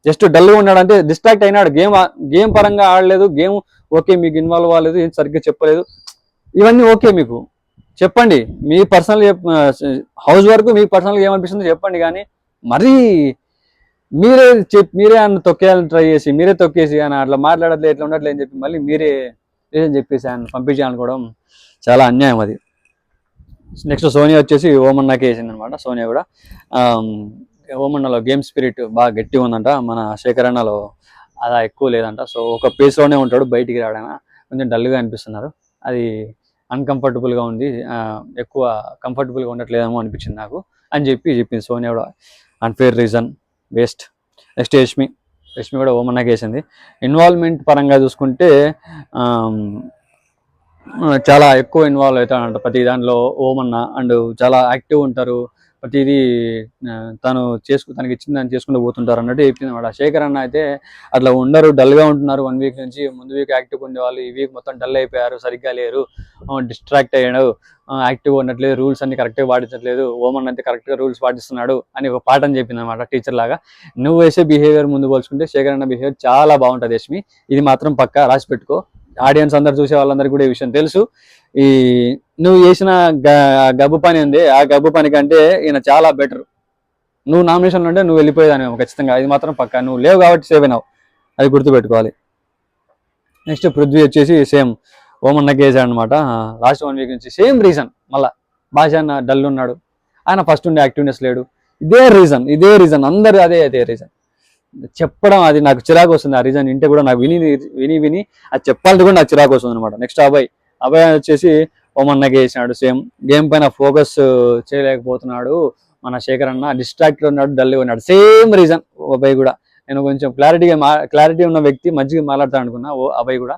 Speaker 1: జస్ట్ డల్గా ఉన్నాడు, అంటే డిస్ట్రాక్ట్ అయినాడు, గేమ్ పరంగా ఆడలేదు, గేమ్ ఓకే మీకు ఇన్వాల్వ్ అవ్వలేదు, ఏం సరిగ్గా చెప్పలేదు, ఇవన్నీ ఓకే, మీకు చెప్పండి, మీ పర్సనల్ హౌస్ వరకు మీకు పర్సనల్గా ఏమనిపిస్తుందో చెప్పండి, కానీ మరీ మీరే ఆయన తొక్కేయాలని ట్రై చేసి మీరే తొక్కేసి ఆయన అట్లా మాట్లాడట్లేదు ఎట్లా ఉండట్లేదు అని చెప్పి మళ్ళీ మీరే రీజన్ చెప్పేసి ఆయన పంపించాలనుకోవడం చాలా అన్యాయం అది. నెక్స్ట్ సోనియా వచ్చేసి ఓమన్నాకే వేసింది అనమాట. సోనియా కూడా ఓమన్నలో గేమ్ స్పిరిట్ బాగా గట్టిగా ఉందంట, మన శేఖరన్నలో అలా ఎక్కువ లేదంట. సో ఒక పేస్లోనే ఉంటాడు, బయటికి రావడానికి కొంచెం డల్గా అనిపిస్తున్నారు, అది అన్కంఫర్టబుల్గా ఉంది, ఎక్కువ కంఫర్టబుల్గా ఉండట్లేదేమో అనిపించింది నాకు అని చెప్పింది సోనియా కూడా. Unfair reason, waste. Next Yashmi కూడా ఓమన్నాకి వేసింది. ఇన్వాల్వ్మెంట్ పరంగా చూసుకుంటే చాలా ఎక్కువ ఇన్వాల్వ్ అవుతాడంట ప్రతి దాంట్లో ఓమన్న, అండ్ చాలా యాక్టివ్ ఉంటారు, ప్రతిదీ తనకి ఇచ్చిన దాన్ని చేసుకుంటూ పోతుంటారు అన్నట్టు చెప్పింది అనమాట. శేఖర్ అన్న అయితే అట్లా ఉండరు, డల్గా ఉంటున్నారు, 1 వీక్ నుంచి, ముందు వీక్ యాక్టివ్గా ఉండేవాళ్ళు, ఈ వీక్ మొత్తం డల్ అయిపోయారు, సరిగ్గా లేరు, డిస్ట్రాక్ట్ అయ్యాడు, యాక్టివ్గా ఉండట్లేదు, రూల్స్ అన్ని కరెక్ట్గా పాటించట్లేదు, ఓమన్ అయితే కరెక్ట్గా రూల్స్ పాటిస్తున్నాడు అని ఒక పాఠం చెప్పింది అనమాట టీచర్ లాగా. నువ్వు వేసే బిహేవియర్ ముందు పోల్చుకుంటే శేఖర్ అన్న బిహేవియర్ చాలా బాగుంటుంది యష్మి, ఇది మాత్రం పక్కా రాసి పెట్టుకో, ఆడియన్స్ అందరు చూసే వాళ్ళందరికీ కూడా ఈ విషయం తెలుసు. ఈ నువ్వు చేసిన గబ్బు పని ఉంది, ఆ గబ్బు పని కంటే ఈయన చాలా బెటర్, నువ్వు నామినేషన్లో ఉంటే నువ్వు వెళ్ళిపోయేదాన్ని ఖచ్చితంగా, ఇది మాత్రం పక్కా, నువ్వు లేవు కాబట్టి సేవ్ అయినావు, అది గుర్తుపెట్టుకోవాలి. నెక్స్ట్ పృథ్వీ వచ్చేసి సేమ్ ఓమన్నకి వేసాడు అనమాట. లాస్ట్ 1 వీక్ నుంచి సేమ్ రీజన్, మళ్ళీ భాష అన్న డల్ ఉన్నాడు, ఆయన ఫస్ట్ ఉండే యాక్టివ్నెస్ లేడు, ఇదే రీజన్ అందరు అదే రీజన్ చెప్పడం, అది నాకు చిరాకు వస్తుంది. ఆ రీజన్ వింటే కూడా నాకు విని అది చెప్పాలంటే కూడా నాకు చిరాకు వస్తుంది అనమాట. నెక్స్ట్ అభయ్ వచ్చేసి ఓమన్నకి వేసినాడు, సేమ్ గేమ్ పైన ఫోకస్ చేయలేకపోతున్నాడు మన శేఖర్ అన్న, డిస్ట్రాక్టెడ్ ఉన్నాడు, డల్గా ఉన్నాడు, సేమ్ రీజన్ అభయ్ కూడా. నేను కొంచెం క్లారిటీ ఉన్న వ్యక్తి మంచిగా మాట్లాడతాను అనుకున్నా, అభయ్ కూడా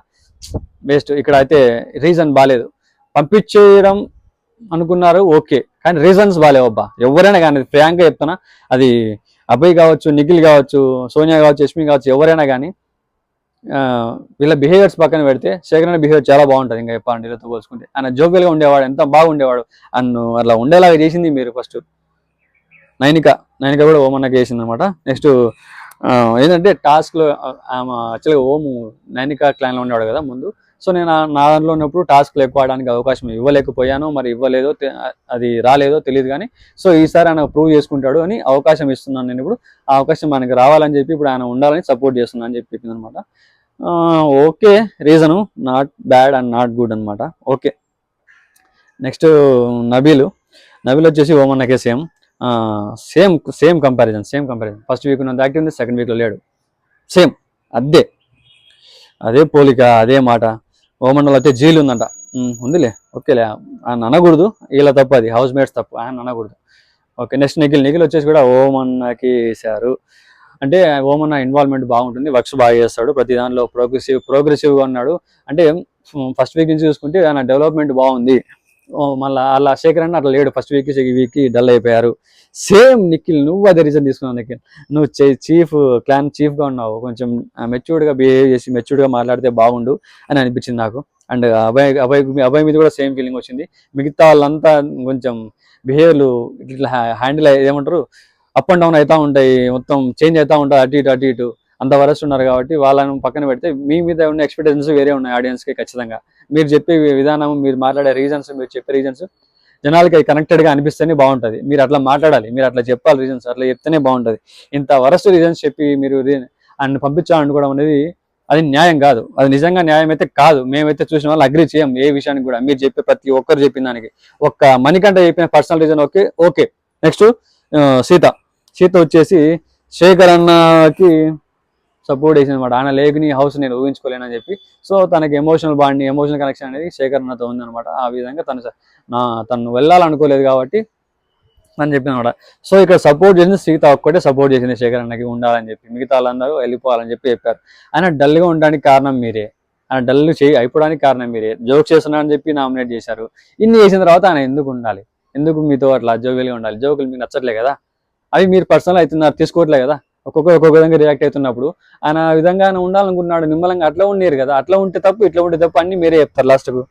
Speaker 1: వేస్ట్. ఇక్కడ అయితే రీజన్ బాగాలేదు, పంపించేయడం అనుకున్నారు ఓకే, కానీ రీజన్స్ బాగాలేవు అబ్బా, ఎవరైనా కానీ ఫ్రాంక్గా చెప్తానా, అది అభయ్ కావచ్చు, నిఖిల్ కావచ్చు, సోనియా కావచ్చు, యష్మి కావచ్చు, ఎవరైనా కానీ వీళ్ళ బిహేవియర్స్ పక్కన పెడితే శేఖర్ అన్న బిహేవియర్ చాలా బాగుంటుంది. ఇంకా చెప్పాలంటే వీళ్ళతో పోల్చుకుంటే ఆయన జోవియల్గా ఉండేవాడు, ఎంత బాగుండేవాడు, అన్ను అట్లా ఉండేలాగా చేసింది మీరు ఫస్ట్. నైనిక కూడా ఓమన్నకి వేసింది అనమాట. నెక్స్ట్ ఏంటంటే టాస్క్లో ఆమె యాక్చువల్గా ఓము నైనిక క్లాన్లో ఉండేవాడు కదా ముందు, సో నేను నా దాంట్లో ఉన్నప్పుడు టాస్క్లు ఎక్కువ ఆడడానికి అవకాశం ఇవ్వలేకపోయాను, మరి ఇవ్వలేదో అది రాలేదో తెలియదు, కానీ సో ఈసారి ఆయన ప్రూవ్ చేసుకుంటాడు అని అవకాశం ఇస్తున్నాను నేను ఇప్పుడు, ఆ అవకాశం మనకి రావాలని చెప్పి ఇప్పుడు ఆయన ఉండాలని సపోర్ట్ చేస్తున్నాను అని చెప్పింది అనమాట. Okay, reason not bad and not good అనమాట. ఓకే, నెక్స్ట్ నబీల్ వచ్చేసి ఓమన్నకే సేమ్ కంపారిజన్ ఫస్ట్ వీక్ ఉన్నంత యాక్టివ్ ఉంది, సెకండ్ వీక్లో లేడు, సేమ్ అదే పోలిక, అదే మాట. ఓమన్నలో అయితే జైలు ఉందంట, ఉందిలే ఓకేలే, ఆయన అనకూడదు, వీళ్ళ తప్పు, అది హౌస్ మేట్స్ తప్పు, ఆయన అనకూడదు. ఓకే, నెక్స్ట్ నిఖిల్ వచ్చేసి కూడా ఓమన్నకి వేశారు. అంటే ఓమన్న ఇన్వాల్వ్మెంట్ బాగుంటుంది, వర్క్స్ బాగా చేస్తాడు, ప్రతి దానిలో ప్రోగ్రెసివ్గా ఉన్నాడు, అంటే ఫస్ట్ వీక్ నుంచి చూసుకుంటే ఆయన డెవలప్మెంట్ బాగుంది. మళ్ళీ అలా శేఖర్ అన్న అట్లా లేడు, ఫస్ట్ వీక్కి డల్ అయిపోయారు. సేమ్ నిఖిల్, నువ్వు అదే రీజన్ తీసుకున్నావు నిఖిల్, నువ్వు క్లాన్ చీఫ్గా ఉన్నావు, కొంచెం మెచ్యూర్డ్గా బిహేవ్ చేసి మెచ్యూర్డ్గా మాట్లాడితే బాగుండు అని అనిపించింది నాకు. అండ్ అభయ్ మీద కూడా సేమ్ ఫీలింగ్ వచ్చింది. మిగతా వాళ్ళంతా కొంచెం బిహేవియర్లు ఇట్లా హ్యాండిల్ ఏమంటారు, అప్ అండ్ డౌన్ అవుతూ ఉంటాయి, మొత్తం చేంజ్ అవుతూ ఉంటుంది, అటు ఇటు అటు ఇటు అంత వరస్ట్ ఉన్నారు కాబట్టి వాళ్ళని పక్కన పెడితే మీ మీద ఉన్న ఎక్స్పెక్టేషన్స్ వేరే ఉన్నాయి ఆడియన్స్కి. ఖచ్చితంగా మీరు చెప్పే విధానం, మీరు మాట్లాడే రీజన్స్, మీరు చెప్పే రీజన్స్ జనాలకి కనెక్టెడ్గా అనిపిస్తేనే బాగుంటుంది. మీరు అట్లా మాట్లాడాలి, మీరు అట్లా చెప్పాలి రీజన్స్, అట్లా చెప్తేనే బాగుంటుంది. ఇంత వరస్ట్ రీజన్స్ చెప్పి మీరు ఆయన పంపించాలనుకోవడం అనేది అది న్యాయం కాదు. అది నిజంగా న్యాయం అయితే కాదు. మేమైతే చూసిన వాళ్ళు అగ్రి చేయం ఏ విషయానికి కూడా. మీరు చెప్పే ప్రతి ఒక్కరు చెప్పిన దానికి ఒక్క మణికంఠ చెప్పిన personal reason okay okay. Next Sita Sita వచ్చేసి శేఖర్ అన్నకి సపోర్ట్ చేసింది అనమాట. ఆయన లేకుని హౌస్ నేను ఊహించుకోలేనని చెప్పి. సో తనకి ఎమోషనల్ బాండ్, ఎమోషనల్ కనెక్షన్ అనేది శేఖర్ అన్నతో ఉందన్నమాట. ఆ విధంగా తను వెళ్ళాలనుకోలేదు కాబట్టి అని చెప్పిన అనమాట. సో ఇక్కడ సపోర్ట్ చేసింది సీత ఒక్కటే సపోర్ట్ చేసింది శేఖర్ అన్నకి ఉండాలని చెప్పి. మిగతా వాళ్ళందరూ వెళ్ళిపోవాలని చెప్పి చెప్పారు. ఆయన డల్గా ఉండడానికి కారణం మీరే, ఆయన డల్ అయిపోవడానికి కారణం మీరే. జోక్ చేస్తున్నారని చెప్పి నామినేట్ చేశారు. ఇన్ని చేసిన తర్వాత ఆయన ఎందుకు ఉండాలి, ఎందుకు మీతో అట్లా జోకులుగా ఉండాలి? జోకులు మీకు నచ్చట్లే కదా, అవి మీరు పర్సనల్ అవుతున్నారు, తీసుకోవట్లే కదా. ఒక్కొక్క విధంగా రియాక్ట్ అవుతున్నప్పుడు ఆయన ఆ విధంగా ఆయన ఉండాలనుకుంటున్నాడు, నిమ్మలంగా అట్లా ఉండేరు కదా. అట్లా ఉంటే తప్పు, ఇట్లా ఉంటే తప్పు అన్ని మీరే చెప్తారు లాస్ట్కు.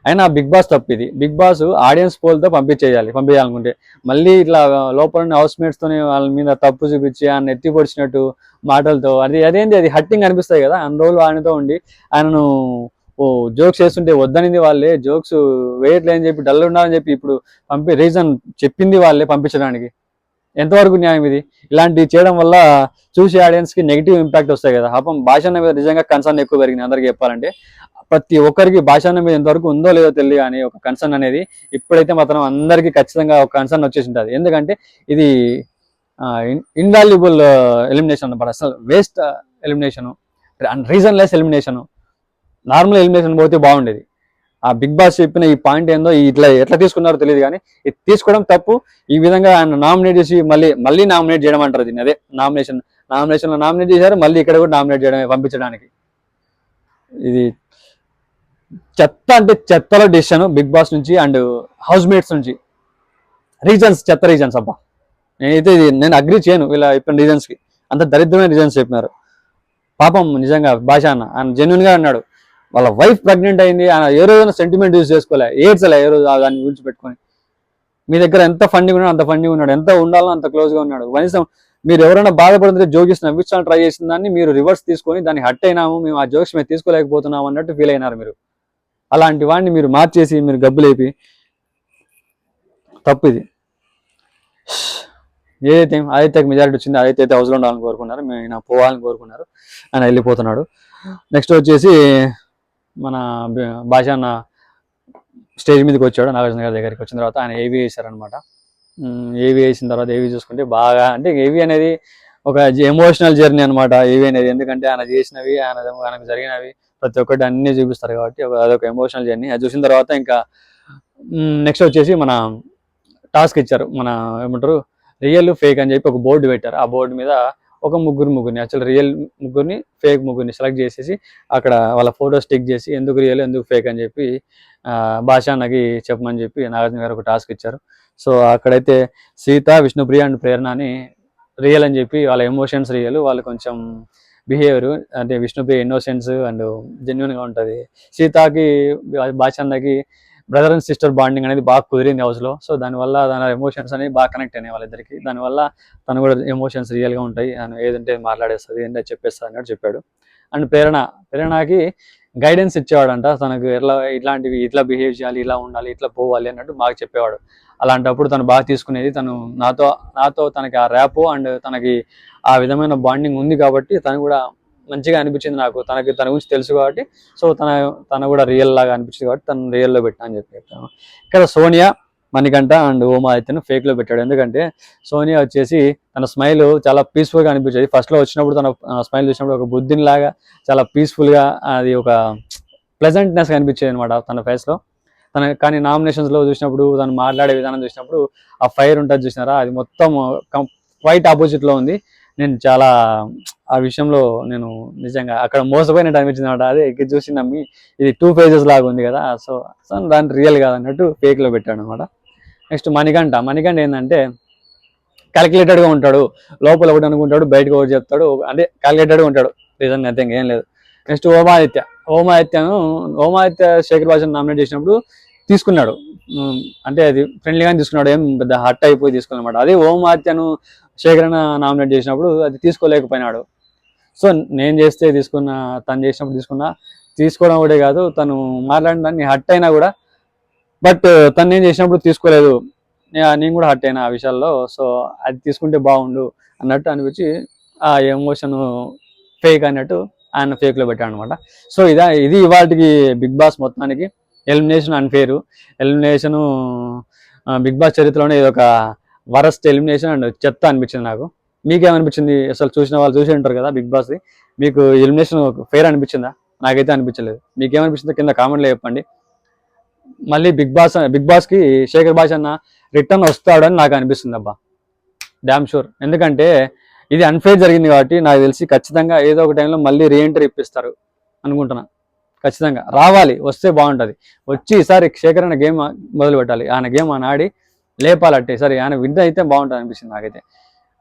Speaker 1: అయినా బిగ్ బాస్ తప్పు ఇది. బిగ్ బాస్ ఆడియన్స్ పోల్తో పంపించాలనుకుంటే మళ్ళీ ఇట్లా లోపల హౌస్ మేట్స్ తోనే వాళ్ళ మీద తప్పు చూపించి ఆయన ఎత్తి పొడిచినట్టు మాటలతో అదేంటి, అది హట్టింగ్ అనిపిస్తాయి కదా. అన్ని రోజులు ఆయనతో ఉండి ఆయనను జోక్స్ చేస్తుంటే వద్దనింది వాళ్ళే, జోక్స్ వేయట్లేదని చెప్పి డల్ ఉండాలని చెప్పి ఇప్పుడు రీజన్ చెప్పింది వాళ్ళే పంపించడానికి. ఎంతవరకు న్యాయం ఇది? ఇలాంటివి చేయడం వల్ల చూసే ఆడియన్స్ కి నెగిటివ్ ఇంపాక్ట్ వస్తాయి కదా. పాపం భాషన్న మీద నిజంగా కన్సర్న్ ఎక్కువ పెరిగింది. అందరికీ చెప్పాలంటే ప్రతి ఒక్కరికి భాషన్న మీద ఎంతవరకు ఉందో లేదో తెలియదు కానీ ఒక కన్సర్న్ అనేది ఇప్పుడైతే మాత్రం అందరికీ ఖచ్చితంగా ఒక కన్సర్న్ వచ్చేసి ఉంటుంది. ఎందుకంటే ఇది ఇన్వాల్యుబుల్ ఎలిమినేషన్ అన్నమాట. అసలు waste elimination, reasonless elimination. Normal elimination పోతే బాగుండేది. ఆ బిగ్ బాస్ చెప్పిన ఈ పాయింట్ ఏందో ఇట్లా ఎట్లా తీసుకున్నారో తెలియదు కానీ ఇది తీసుకోవడం తప్పు. ఈ విధంగా ఆయన నామినేట్ చేసి మళ్ళీ నామినేట్ చేయడం అంటారు దీన్ని. అదే నామినేషన్ లో నామినేట్ చేశారు, మళ్ళీ ఇక్కడ కూడా నామినేట్ చేయడమే పంపించడానికి. ఇది చెత్త అంటే చెత్తలో డెసిషన్ బిగ్ బాస్ నుంచి అండ్ హౌస్ మేట్స్ నుంచి. చెత్త రీజన్స్ అబ్బా. నేను అగ్రి చేయను వీళ్ళ చెప్పిన రీజన్స్ కి. అంత దరిద్రమైన రీజన్స్ చెప్పినారు. పాపం నిజంగా భాష ఆయన జెన్యున్ గా అన్నాడు. వాళ్ళ వైఫ్ ప్రెగ్నెంట్ అయింది, ఆయన ఏ రోజైనా సెంటిమెంట్ యూజ్ చేసుకోలే, ఏడ్చలే ఏ రోజు దాన్ని గురించి పెట్టుకొని. మీ దగ్గర ఎంత ఫండింగ్ ఉన్నాడు అంత ఫండింగ్ ఉన్నాడు, ఎంత ఉండాలో అంత క్లోజ్ గా ఉన్నాడు. కనీసం మీరు ఎవరైనా బాధపడుతుంటే జోక్స్ నవ్వించాలని ట్రై చేసిన దాన్ని మీరు రివర్స్ తీసుకొని దాన్ని హట్ అయినాము, మేము ఆ జోక్స్ మేము తీసుకోలేకపోతున్నాము అన్నట్టు ఫీల్ అయినారు మీరు. అలాంటి వాడిని మీరు మార్చేసి మీరు గబ్బులేపి తప్పు ఇది. ఏదైతే ఆదిత్యకి మెజారిటీ వచ్చింది, ఆదిత్య అయితే హౌస్లో ఉండాలని కోరుకున్నారు, మేము పోవాలని కోరుకున్నారు, ఆయన వెళ్ళిపోతున్నాడు. నెక్స్ట్ వచ్చేసి మన భాష అన్న స్టేజ్ మీదకి వచ్చాడు. నాగార్జున గారి దగ్గరికి వచ్చిన తర్వాత ఆయన ఏవీ వేశారనమాట. ఏవీ వేసిన తర్వాత ఏవీ చూసుకుంటే బాగా, అంటే ఏవీ అనేది ఒక ఎమోషనల్ జర్నీ అనమాట ఏవీ అనేది. ఎందుకంటే ఆయన చేసినవి, ఆయనకు జరిగినవి ప్రతి ఒక్కటి అన్ని చూపిస్తారు కాబట్టి అదొక ఎమోషనల్ జర్నీ. అది చూసిన తర్వాత ఇంకా నెక్స్ట్ వచ్చేసి మన టాస్క్ ఇచ్చారు. మన ఏమంటారు, రియల్ ఫేక్ అని చెప్పి ఒక బోర్డు పెట్టారు. ఆ బోర్డు మీద ఒక ముగ్గురిని యాక్చువల్ రియల్ ముగ్గురిని, ఫేక్ ముగ్గురిని సెలెక్ట్ చేసేసి అక్కడ వాళ్ళ ఫోటో స్టిక్ చేసి ఎందుకు రియల్ ఎందుకు ఫేక్ అని చెప్పి భాషాన్నకి చెప్పమని చెప్పి నాగార్జున గారు ఒక టాస్క్ ఇచ్చారు. సో అక్కడైతే సీత, విష్ణుప్రియ అండ్ ప్రేరణ అని రియల్ అని చెప్పి వాళ్ళ ఎమోషన్స్ రియల్, వాళ్ళు కొంచెం బిహేవియర్ అంటే విష్ణుప్రియ ఇన్నోసెన్స్ అండ్ జెన్యున్గా ఉంటుంది. సీతకి భాషాన్నకి బ్రదర్ అండ్ సిస్టర్ బాండింగ్ అనేది బాగా కుదిరింది హౌస్లో. సో దానివల్ల దాని ఎమోషన్స్ అనేవి బాగా కనెక్ట్ అయినాయి వాళ్ళిద్దరికి. దానివల్ల తను కూడా ఎమోషన్స్ రియల్గా ఉంటాయి, తను ఏదంటే మాట్లాడేస్తుంది, ఏంటంటే చెప్పేస్తుంది అన్నట్టు చెప్పాడు. అండ్ ప్రేరణకి గైడెన్స్ ఇచ్చేవాడంట, తనకు ఇట్లాంటివి ఇట్లా బిహేవ్ చేయాలి, ఇలా ఉండాలి, ఇట్లా పోవాలి అన్నట్టు బాగా చెప్పేవాడు. అలాంటప్పుడు తను బాగా తీసుకునేది. తను నాతో తనకి ఆ ర్యాప్ అండ్ తనకి ఆ విధమైన బాండింగ్ ఉంది కాబట్టి తను కూడా మంచిగా అనిపించింది నాకు. తన గురించి తెలుసు కాబట్టి సో తన కూడా రియల్ లాగా అనిపించింది కాబట్టి తను రియల్లో పెట్టా అని చెప్పాను. ఇక్కడ సోనియా, మణికంఠ అండ్ ఓమాదిత్యను ఫేక్లో పెట్టాడు. ఎందుకంటే సోనియా వచ్చేసి తన స్మైల్ చాలా పీస్ఫుల్గా అనిపించేది. ఫస్ట్లో వచ్చినప్పుడు తన స్మైల్ చూసినప్పుడు ఒక బుద్ధిని లాగా చాలా పీస్ఫుల్గా, అది ఒక ప్లెజెంట్నెస్ అనిపించేది అనమాట తన ఫేస్లో. కానీ నామినేషన్స్లో చూసినప్పుడు తను మాట్లాడే విధానం చూసినప్పుడు ఆ ఫైర్ ఉంటుంది చూసినారా, అది మొత్తం క్వైట్ ఆపోజిట్లో ఉంది. నేను చాలా ఆ విషయంలో నేను నిజంగా అక్కడ మోసపోయినట్టు అనిపించింది అనమాట. అదే ఇక్కడ చూసి నమ్మి ఇది 2 phases లాగా ఉంది కదా, సో దాన్ని రియల్ కాదు అన్నట్టు ఫేక్లో పెట్టాడు అనమాట. నెక్స్ట్ మణికంఠ ఏంటంటే క్యాలిక్యులేటెడ్గా ఉంటాడు, లోపల ఒకటి అనుకుంటాడు, బయటకు ఒకటి చెప్తాడు, అంటే క్యాలిక్యులేటెడ్గా ఉంటాడు, రీజన్ అయితే ఇంకేం లేదు. నెక్స్ట్ ఓమాదిత్య శేఖర్ భాషను నామినేట్ చేసినప్పుడు తీసుకున్నాడు. అంటే అది ఫ్రెండ్లీగానే తీసుకున్నాడు, ఏం పెద్ద హర్ట్ అయిపోయి తీసుకున్నమాట. అదే ఓం ఆత్యను శేఖరణ నామినేట్ చేసినప్పుడు అది తీసుకోలేకపోయినాడు. సో నేను చేస్తే తీసుకున్న, తను చేసినప్పుడు తీసుకోవడం ఒకటే కాదు, తను మాట్లాడిన దాన్ని హర్ట్ అయినా కూడా, బట్ తను నేను చేసినప్పుడు తీసుకోలేదు, నేను కూడా హర్ట్ అయినా ఆ విషయాల్లో. సో అది తీసుకుంటే బాగుండు అన్నట్టు అనిపించి ఆ ఎమోషన్ ఫేక్ అన్నట్టు ఆయన ఫేక్లో పెట్టాడు అనమాట. సో ఇది ఇవాటికి బిగ్ బాస్ మొత్తానికి. ఎలిమినేషన్ అన్ఫేరు, ఎలిమినేషను బిగ్ బాస్ చరిత్రలోనే ఇది ఒక వరస్ట్ ఎలిమినేషన్ అండ్ చెత్త అనిపించింది నాకు. మీకేమనిపించింది? అసలు చూసిన వాళ్ళు చూసి ఉంటారు కదా బిగ్ బాస్ది, మీకు ఎలిమినేషన్ ఫేర్ అనిపించిందా? నాకైతే అనిపించలేదు. మీకేమనిపించిందో కింద కామెంట్లో చెప్పండి. మళ్ళీ బిగ్ బాస్కి శేఖర్ భాష అన్న రిటర్న్ వస్తాడని నాకు అనిపిస్తుంది అబ్బా, డ్యామ్ షూర్. ఎందుకంటే ఇది అన్ఫేర్ జరిగింది కాబట్టి నాకు తెలిసి ఖచ్చితంగా ఏదో ఒక టైంలో మళ్ళీ రీఎంట్రీ ఇప్పిస్తారు అనుకుంటున్నా. ఖచ్చితంగా రావాలి, వస్తే బాగుంటుంది. వచ్చి ఈసారి శేఖర్ అన్న గేమ్ మొదలు పెట్టాలి, ఆయన గేమ్ ఆయన ఆడి లేపాలంటే ఈసారి ఆయన విన్ అయితే బాగుంటుంది అనిపిస్తుంది నాకైతే.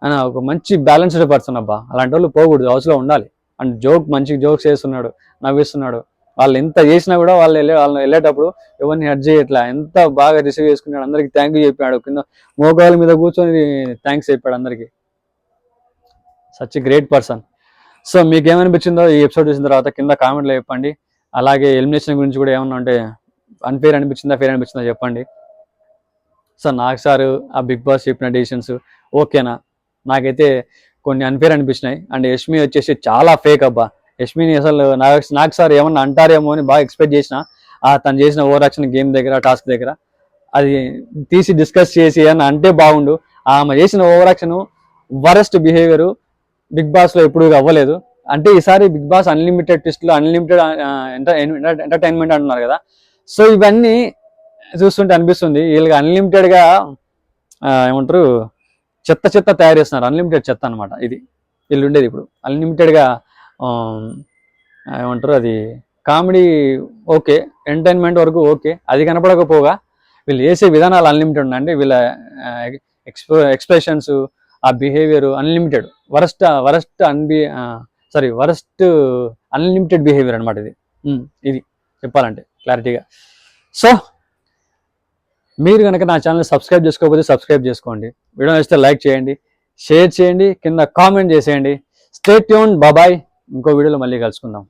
Speaker 1: ఆయన ఒక మంచి బ్యాలెన్స్డ్ పర్సన్ అబ్బా, అలాంటి వాళ్ళు పోకూడదు, హౌస్లో ఉండాలి. అండ్ మంచి జోక్స్ చేస్తున్నాడు, నవ్విస్తున్నాడు. వాళ్ళు ఎంత చేసినా కూడా వాళ్ళని వెళ్ళేటప్పుడు ఎవరిని హెడ్ చేయట్లా, ఎంత బాగా రిసీవ్ చేసుకున్నాడు, అందరికి థ్యాంక్ యూ చెప్పాడు, కింద మోకాళ్ళ మీద కూర్చొని థ్యాంక్స్ చెప్పాడు అందరికి. Such great person. సో మీకేమనిపించిందో ఈ ఎపిసోడ్ చూసిన తర్వాత కింద కామెంట్లో చెప్పండి. అలాగే ఎలిమినేషన్ గురించి కూడా ఏమన్నా అంటే అన్ఫేర్ అనిపించిందా, ఫేర్ అనిపించిందా చెప్పండి. సో నాకు సార్ ఆ బిగ్ బాస్ చెప్పిన డెసిషన్స్ ఓకేనా? నాకైతే కొన్ని అన్ఫేర్ అనిపించినాయి. అండ్ యష్మి వచ్చేసి చాలా ఫేక్ అబ్బా. యష్మిని అసలు నాకు సార్ ఏమన్నా అంటారేమో అని బాగా ఎక్స్పెక్ట్ చేసిన. తను చేసిన ఓవర్ యాక్షన్ గేమ్ దగ్గర, టాస్క్ దగ్గర అది తీసి డిస్కస్ చేసి ఏమన్నా అంటే బాగుండు. ఆమె చేసిన over action, worst behaviour Bigg బాస్లో ఎప్పుడు అవ్వలేదు. అంటే ఈసారి బిగ్ బాస్ అన్లిమిటెడ్ ట్విస్ట్లు, అన్లిమిటెడ్ ఎంటర్టైన్మెంట్ అంటున్నారు కదా. సో ఇవన్నీ చూస్తుంటే అనిపిస్తుంది వీళ్ళకి అన్లిమిటెడ్గా ఏమంటారు చెత్త తయారు చేస్తున్నారు, అన్లిమిటెడ్ చెత్త అనమాట ఇది వీళ్ళు ఉండేది. ఇప్పుడు అన్లిమిటెడ్గా ఏమంటారు అది కామెడీ ఓకే, ఎంటర్టైన్మెంట్ వరకు ఓకే, అది కనపడకపోగా వీళ్ళు వేసే విధానాలు అన్లిమిటెడ్ ఉన్నాయి. అంటే వీళ్ళ ఎక్స్ప్రెషన్స్, ఆ behaviour unlimited, worst unlimited behaviour అనమాట ఇది చెప్పాలంటే క్లారిటీగా. సో మీరు కనుక నా ఛానల్ సబ్స్క్రైబ్ చేసుకోకపోతే సబ్స్క్రైబ్ చేసుకోండి, వీడియో నచ్చితే లైక్ చేయండి, షేర్ చేయండి, కింద కామెంట్ చేసేయండి. Stay tuned, bye. ఇంకో వీడియోలో మళ్ళీ కలుసుకుందాం.